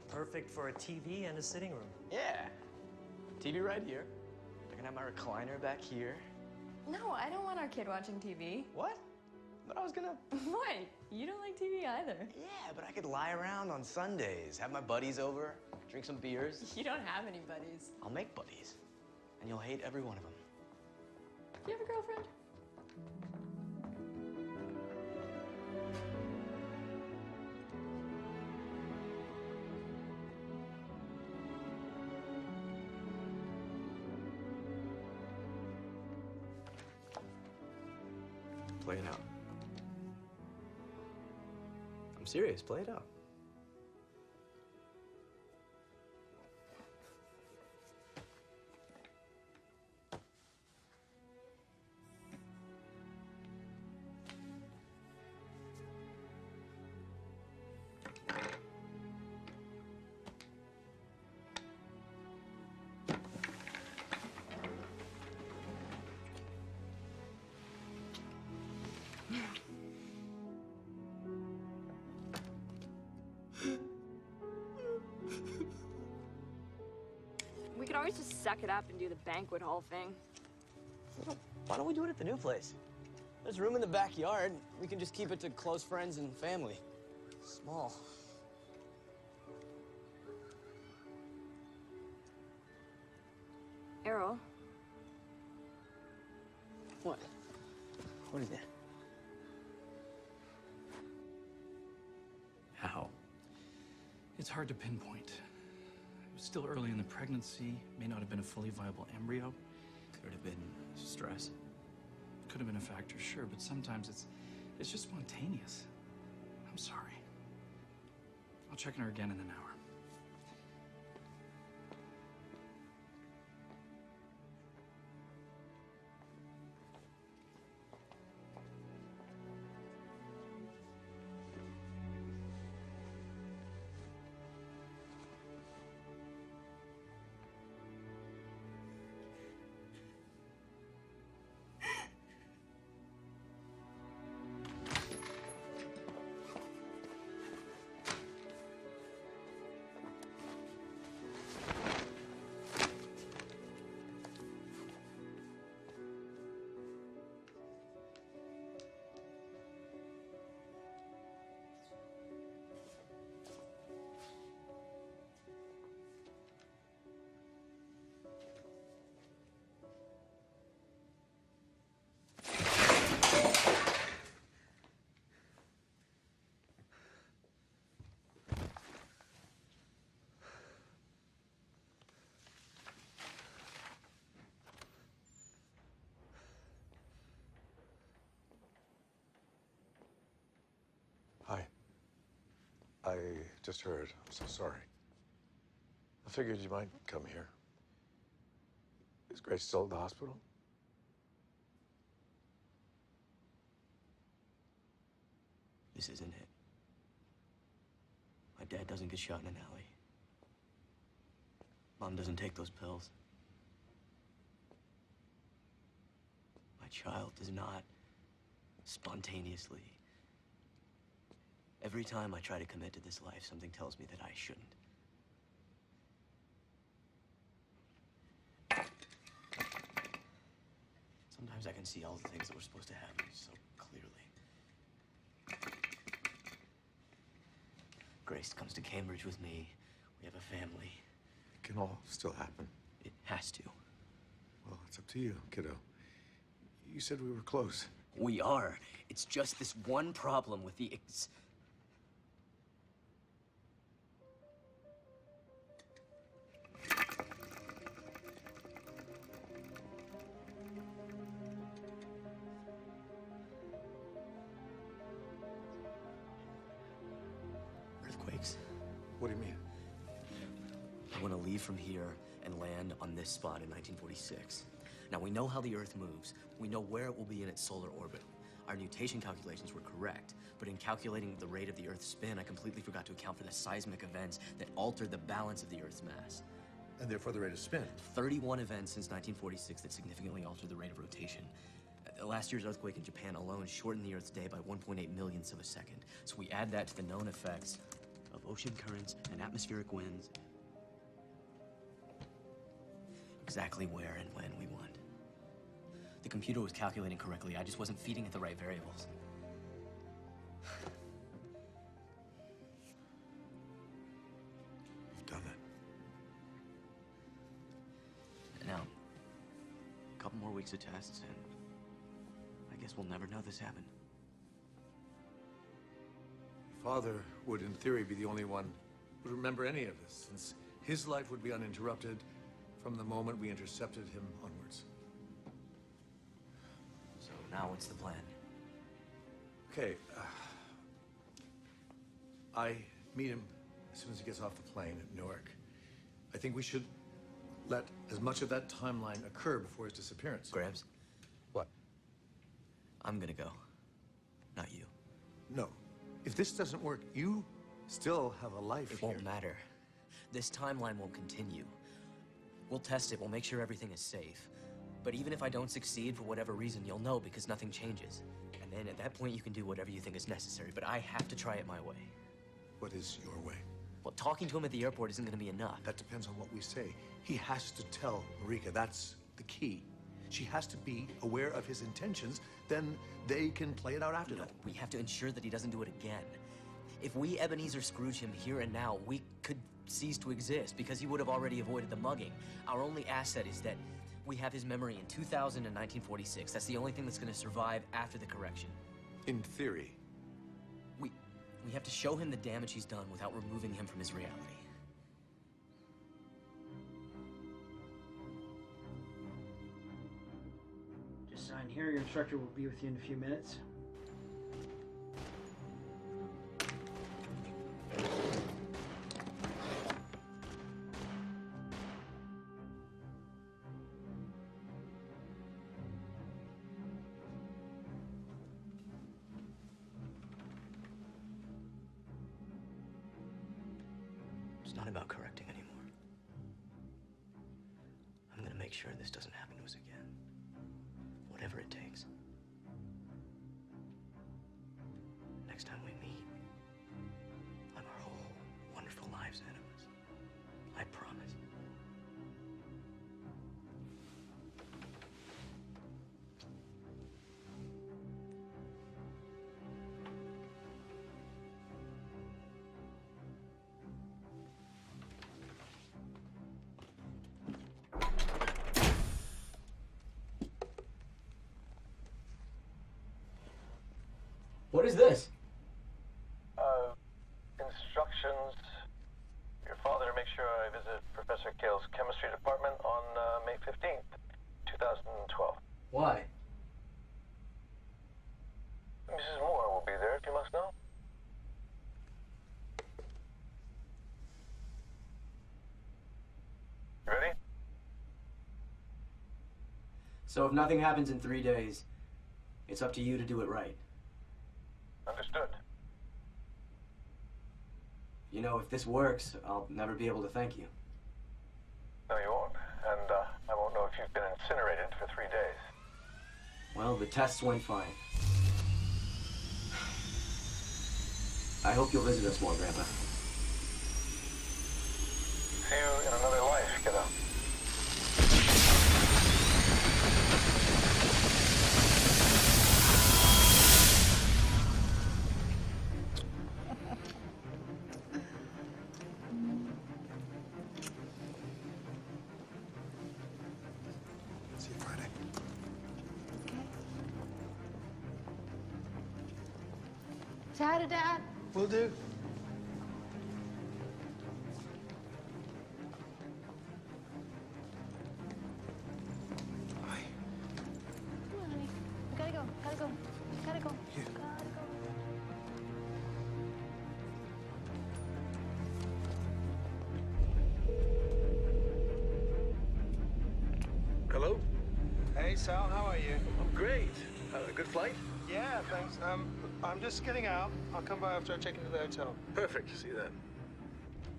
Perfect for a TV and a sitting room. Yeah. TV right here. I can have my recliner back here. No, I don't want our kid watching TV. What? But I was gonna... What? You don't like TV either. Yeah, but I could lie around on Sundays, have my buddies over, drink some beers. You don't have any buddies. I'll make buddies. And you'll hate every one of them. Do you have a girlfriend? Play it out. I'm serious, play it out. We could always just suck it up and do the banquet hall thing. Why don't we do it at the new place? There's room in the backyard. We can just keep it to close friends and family. Small. Errol. What? What is that? How? It's hard to pinpoint. It was still early in the pregnancy, may not have been a fully viable embryo. Could have been stress. Could have been a factor, sure, but sometimes it's just spontaneous. I'm sorry. I'll check on her again in an hour. Hi. I just heard. I'm so sorry. I figured you might come here. Is Grace still at the hospital? This isn't it. My dad doesn't get shot in an alley. Mom doesn't take those pills. My child does not spontaneously. Every time I try to commit to this life, something tells me that I shouldn't. Sometimes I can see all the things that were supposed to happen so clearly. Grace comes to Cambridge with me. We have a family. It can all still happen. It has to. Well, it's up to you, kiddo. You said we were close. We are. It's just this one problem with the Earthquakes. What do you mean? I want to leave from here and land on this spot in 1946. Now, we know how the Earth moves. We know where it will be in its solar orbit. Our nutation calculations were correct, but in calculating the rate of the Earth's spin, I completely forgot to account for the seismic events that altered the balance of the Earth's mass. And therefore the rate of spin. 31 events since 1946 that significantly altered the rate of rotation. Last year's earthquake in Japan alone shortened the Earth's day by 1.8 millionths of a second. So we add that to the known effects of ocean currents and atmospheric winds. Exactly where and when we want. The computer was calculating correctly. I just wasn't feeding it the right variables. You've done it. Now, a couple more weeks of tests, and I guess we'll never know this happened. Father would, in theory, be the only one who would remember any of this, since his life would be uninterrupted from the moment we intercepted him onwards. So now what's the plan? Okay, I meet him as soon as he gets off the plane at Newark. I think we should let as much of that timeline occur before his disappearance. Grabs? What? I'm gonna go. Not you. No. If this doesn't work, you still have a life It won't matter. This timeline won't continue. We'll test it, we'll make sure everything is safe. But even if I don't succeed for whatever reason, you'll know because nothing changes. And then at that point, you can do whatever you think is necessary, but I have to try it my way. What is your way? Well, talking to him at the airport isn't gonna be enough. That depends on what we say. He has to tell Marika. That's the key. She has to be aware of his intentions, then they can play it out after that. We have to ensure that he doesn't do it again. If we Ebenezer Scrooge him here and now, we could cease to exist because he would have already avoided the mugging. Our only asset is that we have his memory in 2000 and 1946. That's the only thing that's going to survive after the correction. In theory. We have to show him the damage he's done without removing him from his reality. Just sign here. Your instructor will be with you in a few minutes. It's not about correcting anymore. I'm gonna make sure this doesn't happen to us again. Whatever it takes. Next time we meet, I'm our whole wonderful lives ahead of us. I promise. What is this? Instructions. Your father to make sure I visit Professor Kale's chemistry department on May 15th, 2012. Why? Mrs. Moore will be there, if you must know. You ready? So if nothing happens in 3 days, it's up to you to do it right. Understood. You know, if this works, I'll never be able to thank you. No, you won't. And I won't know if you've been incinerated for 3 days. Well, the tests went fine. I hope you'll visit us more, Grandpa. See you in another life, kiddo. See you Friday. Say hi to Dad. Will do. Come on, honey. We gotta go. Gotta go. Gotta go. Gotta go. Hello? Hey, Sal, how are you? I'm great. A good flight? Yeah, thanks. I'm just getting out. I'll come by after I check into the hotel. Perfect. See you then.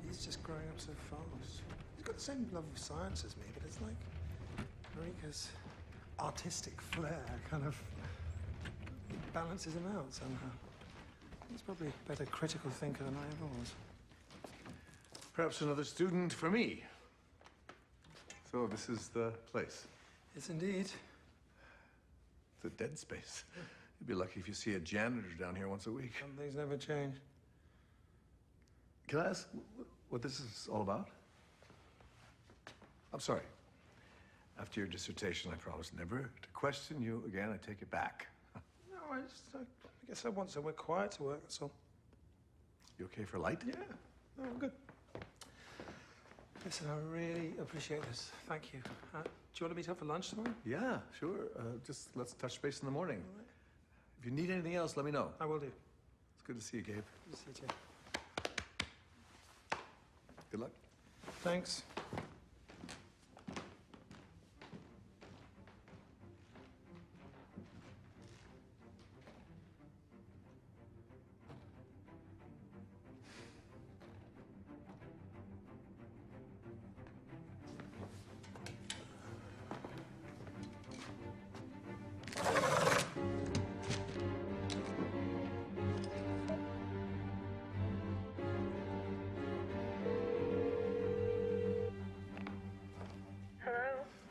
He's just growing up so fast. He's got the same love of science as me, but it's like Marika's artistic flair kind of balances him out somehow. He's probably a better critical thinker than I ever was. Perhaps another student for me. So this is the place. Yes, indeed. It's a dead space. You'd be lucky if you see a janitor down here once a week. Some things never change. Can I ask what this is all about? I'm sorry. After your dissertation, I promised never to question you again. I take it back. No, I guess I want somewhere quiet to work, that's all. You okay for light? Yeah. No, I'm good. Listen, I really appreciate this. Thank you. Do you want to meet up for lunch tomorrow? Yeah, sure. Just let's touch base in the morning. All right. If you need anything else, let me know. I will do. It's good to see you, Gabe. Good to see you too. Good luck. Thanks.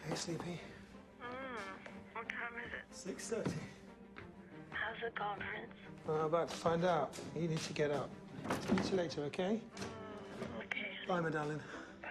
Hey, Sleepy. What time is it? 6:30. How's the conference? About to find out. You need to get up. See you later, okay? Okay. Bye, my darling. Bye.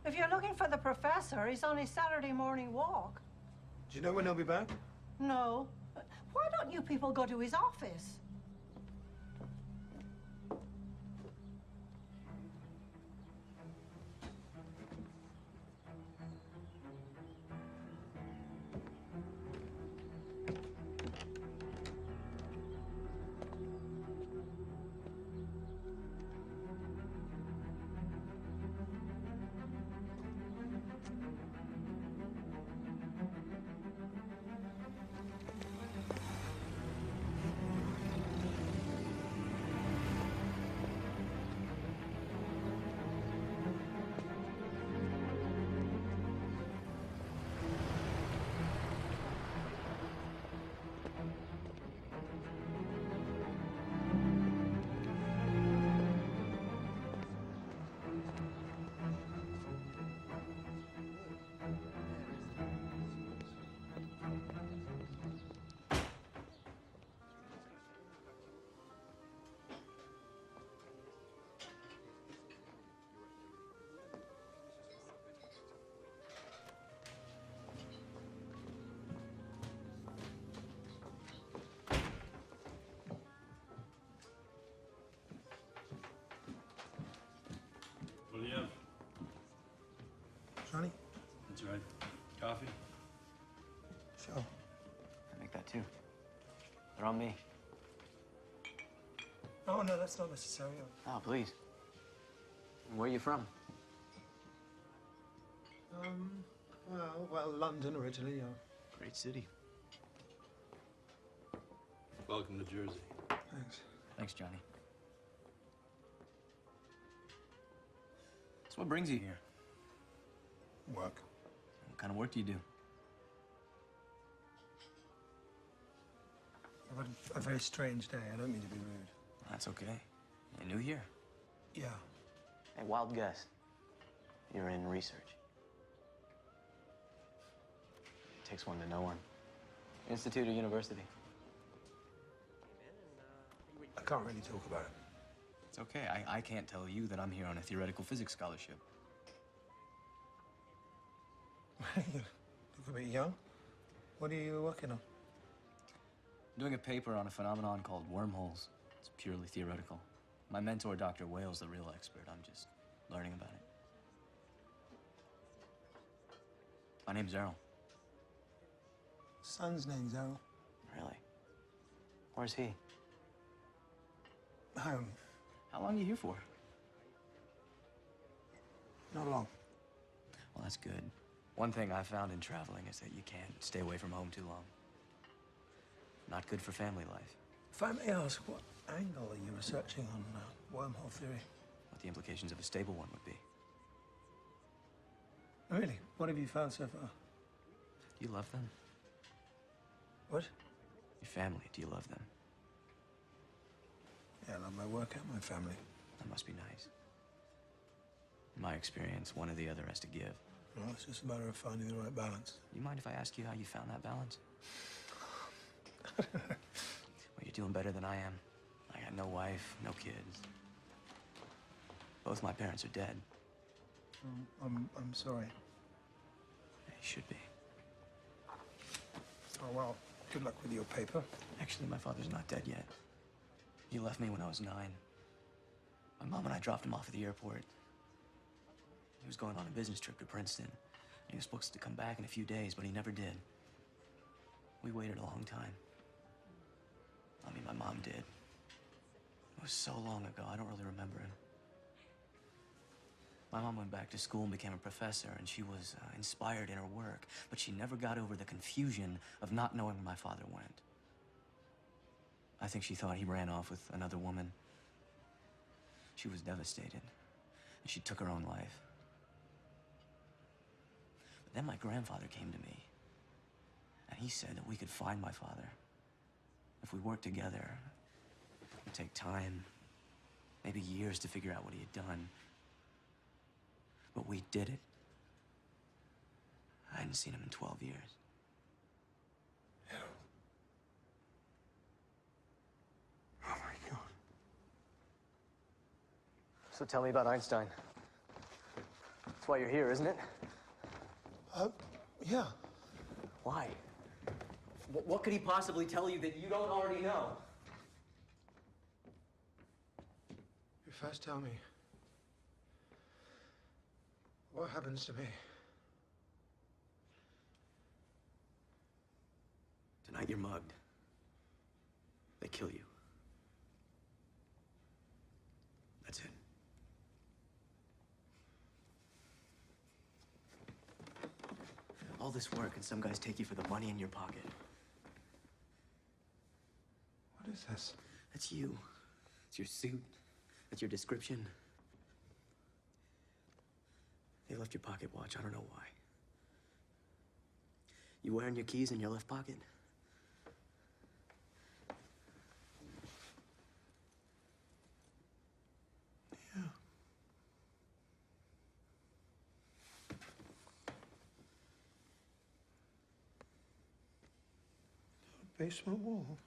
If you're looking for the professor, he's on his Saturday morning walk. Do you know when he'll be back? No. Why don't you people go to his office? What do you have? Johnny? That's right. Coffee? Sure. I make that too. They're on me. Oh, no, that's not necessary. Oh, please. Where are you from? Well, London originally, yeah. Great city. Welcome to Jersey. Thanks. Thanks, Johnny. So what brings you here? Work. What kind of work do you do? I've had a very strange day. I don't mean to be rude. That's okay. You new here? Yeah. Hey, wild guess. You're in research. Takes one to know one. Institute or university? I can't really talk about it. It's okay. I can't tell you that I'm here on a theoretical physics scholarship. You look a bit young. What are you working on? I'm doing a paper on a phenomenon called wormholes. It's purely theoretical. My mentor, Dr. Whale's the real expert. I'm just learning about it. My name's Errol. Son's name's Errol. Really? Where's he? Home. How long are you here for? Not long. Well, that's good. One thing I found in traveling is that you can't stay away from home too long. Not good for family life. If I may ask, what angle are you researching on wormhole theory? What the implications of a stable one would be. Really? What have you found so far? Do you love them? What? Your family, do you love them? Yeah, I love my work and my family. That must be nice. In my experience, one or the other has to give. Well, it's just a matter of finding the right balance. You mind if I ask you how you found that balance? Well, you're doing better than I am. I got no wife, no kids. Both my parents are dead. I'm sorry. You should be. Oh, well, good luck with your paper. Actually, my father's not dead yet. He left me when I was 9. My mom and I dropped him off at the airport. He was going on a business trip to Princeton. He was supposed to come back in a few days, but he never did. We waited a long time. I mean, my mom did. It was so long ago, I don't really remember him. My mom went back to school and became a professor, and she was inspired in her work, but she never got over the confusion of not knowing where my father went. I think she thought he ran off with another woman. She was devastated, and she took her own life. But then my grandfather came to me, and he said that we could find my father. If we worked together, it would take time, maybe years to figure out what he had done. But we did it. I hadn't seen him in 12 years. Yeah. Oh, my God. So tell me about Einstein. That's why you're here, isn't it? Yeah. Why? What could he possibly tell you that you don't already know? You first tell me. What happens to me? Tonight you're mugged. They kill you. That's it. All this work and some guys take you for the money in your pocket. What is this? That's you. It's your suit. That's your description. They left your pocket watch. I don't know why. You wearing your keys in your left pocket? Yeah. Basement wall.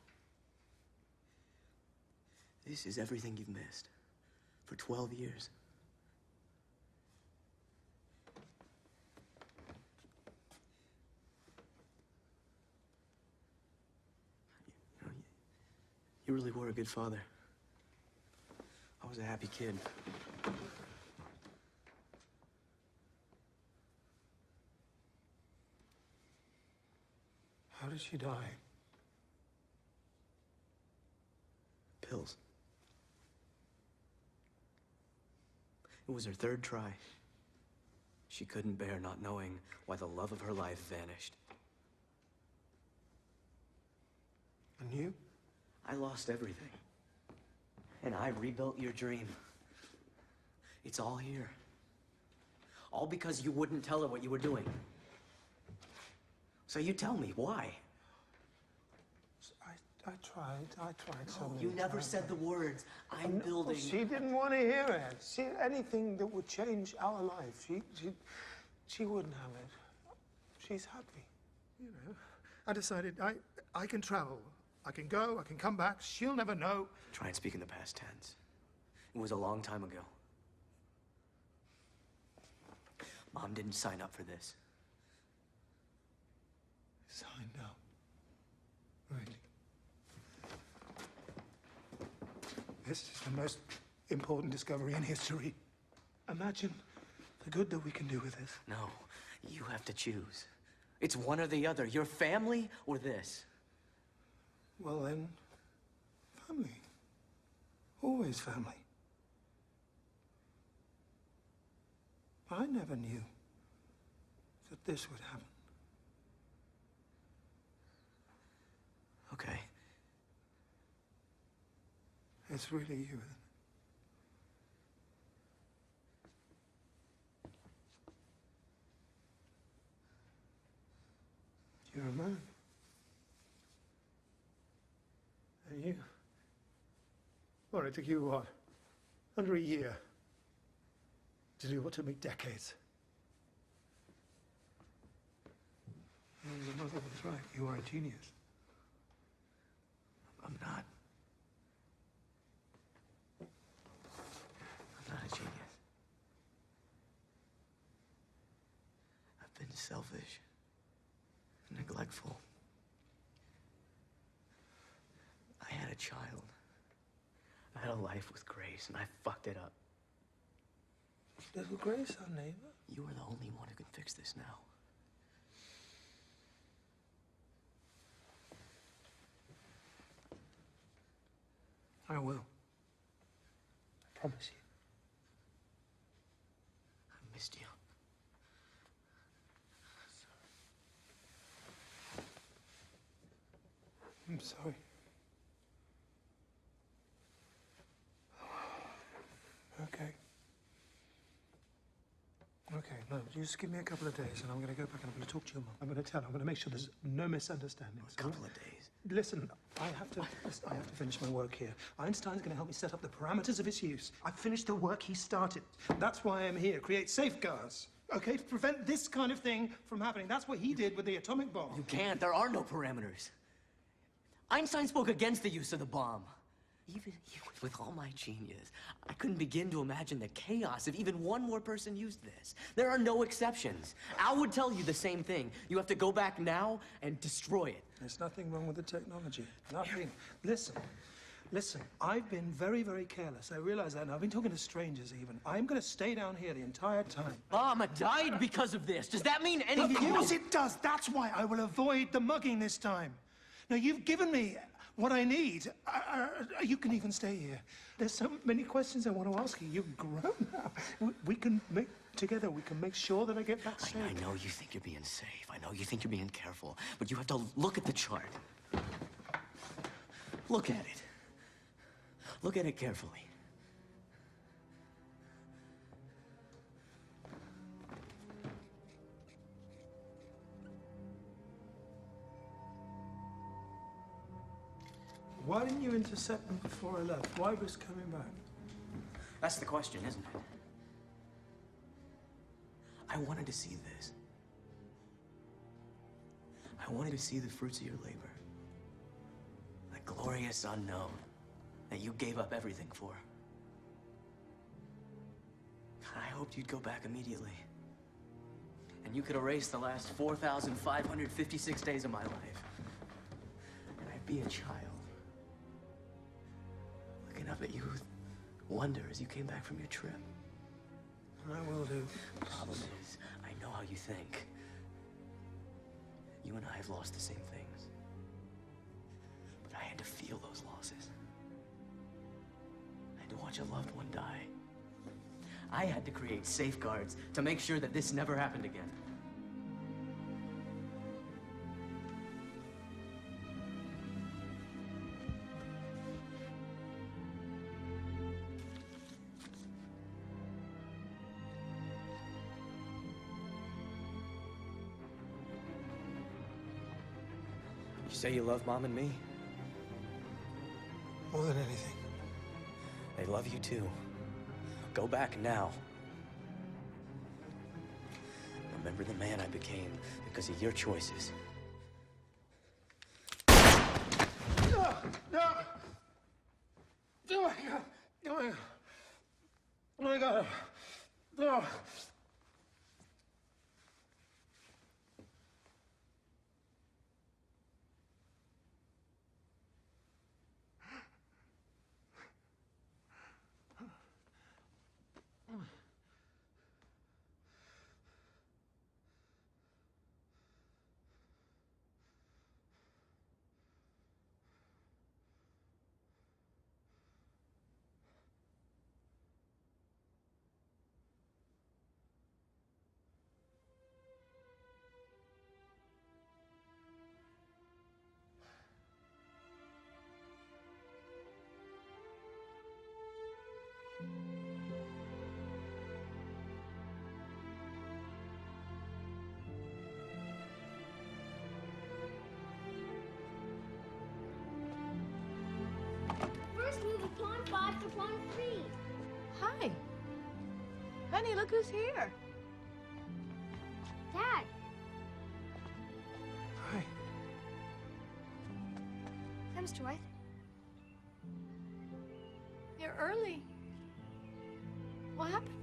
This is everything you've missed for 12 years. You really were a good father. I was a happy kid. How did she die? Pills. It was her third try. She couldn't bear not knowing why the love of her life vanished. And you? I lost everything. And I rebuilt your dream. It's all here. All because you wouldn't tell her what you were doing. So you tell me, why? I tried so many You never times. said the words, I'm building... She didn't want to hear it. Anything that would change our life, she wouldn't have it. She's happy. You know, I decided I can travel. I can go, I can come back. She'll never know. Try and speak in the past tense. It was a long time ago. Mom didn't sign up for this. Signed up. Really? This is the most important discovery in history. Imagine the good that we can do with this. No, you have to choose. It's one or the other. Your family or this. Well then, family. Always family. I never knew that this would happen. Okay. It's really you, isn't it? You're a man. And you? Well, it took you, what? Under a year to do what took me decades. And your mother was right. You are a genius. I'm not. I'm not a genius. I've been selfish, neglectful. I had a child. I had a life with Grace, and I fucked it up. Little Grace, our neighbor? You are the only one who can fix this now. I will. I promise you. I missed you. I'm sorry. Okay. Okay, no, just give me a couple of days and I'm going to go back and I'm going to talk to your mom. I'm going to tell her. I'm going to make sure there's no misunderstandings. A couple of days? Listen, I have to finish my work here. Einstein's going to help me set up the parameters of its use. I've finished the work he started. That's why I'm here. Create safeguards. Okay, to prevent this kind of thing from happening. That's what he did with the atomic bomb. You can't. There are no parameters. Einstein spoke against the use of the bomb. Even with all my genius, I couldn't begin to imagine the chaos if even one more person used this. There are no exceptions. Al would tell you the same thing. You have to go back now and destroy it. There's nothing wrong with the technology. Nothing. Listen, I've been very, very careless. I realize that, and I've been talking to strangers even. I'm going to stay down here the entire time. Mama died because of this. Does that mean anything to you? Of course it does. That's why I will avoid the mugging this time. Now, you've given me what I need. You can even stay here. There's so many questions I want to ask you. You've grown now. We can make sure that I get back safe. I know you think you're being safe. I know you think you're being careful. But you have to look at the chart. Look at it. Look at it carefully. Why didn't you intercept them before I left? Why risk coming back? That's the question, isn't it? I wanted to see this. I wanted to see the fruits of your labor. The glorious unknown that you gave up everything for. I hoped you'd go back immediately. And you could erase the last 4,556 days of my life. And I'd be a child. Looking up at you with wonder as you came back from your trip. I will do. The problem is, I know how you think. You and I have lost the same things. But I had to feel those losses. I had to watch a loved one die. I had to create safeguards to make sure that this never happened again. You say you love Mom and me? More than anything. They love you too. Go back now. Remember the man I became because of your choices. No! No! Oh my God! Oh my God! Oh my God! No! First move of pawn 5 to pawn 3. Hi. Honey, look who's here. Dad. Hi. Hi, Mr. White. You're early. What happened?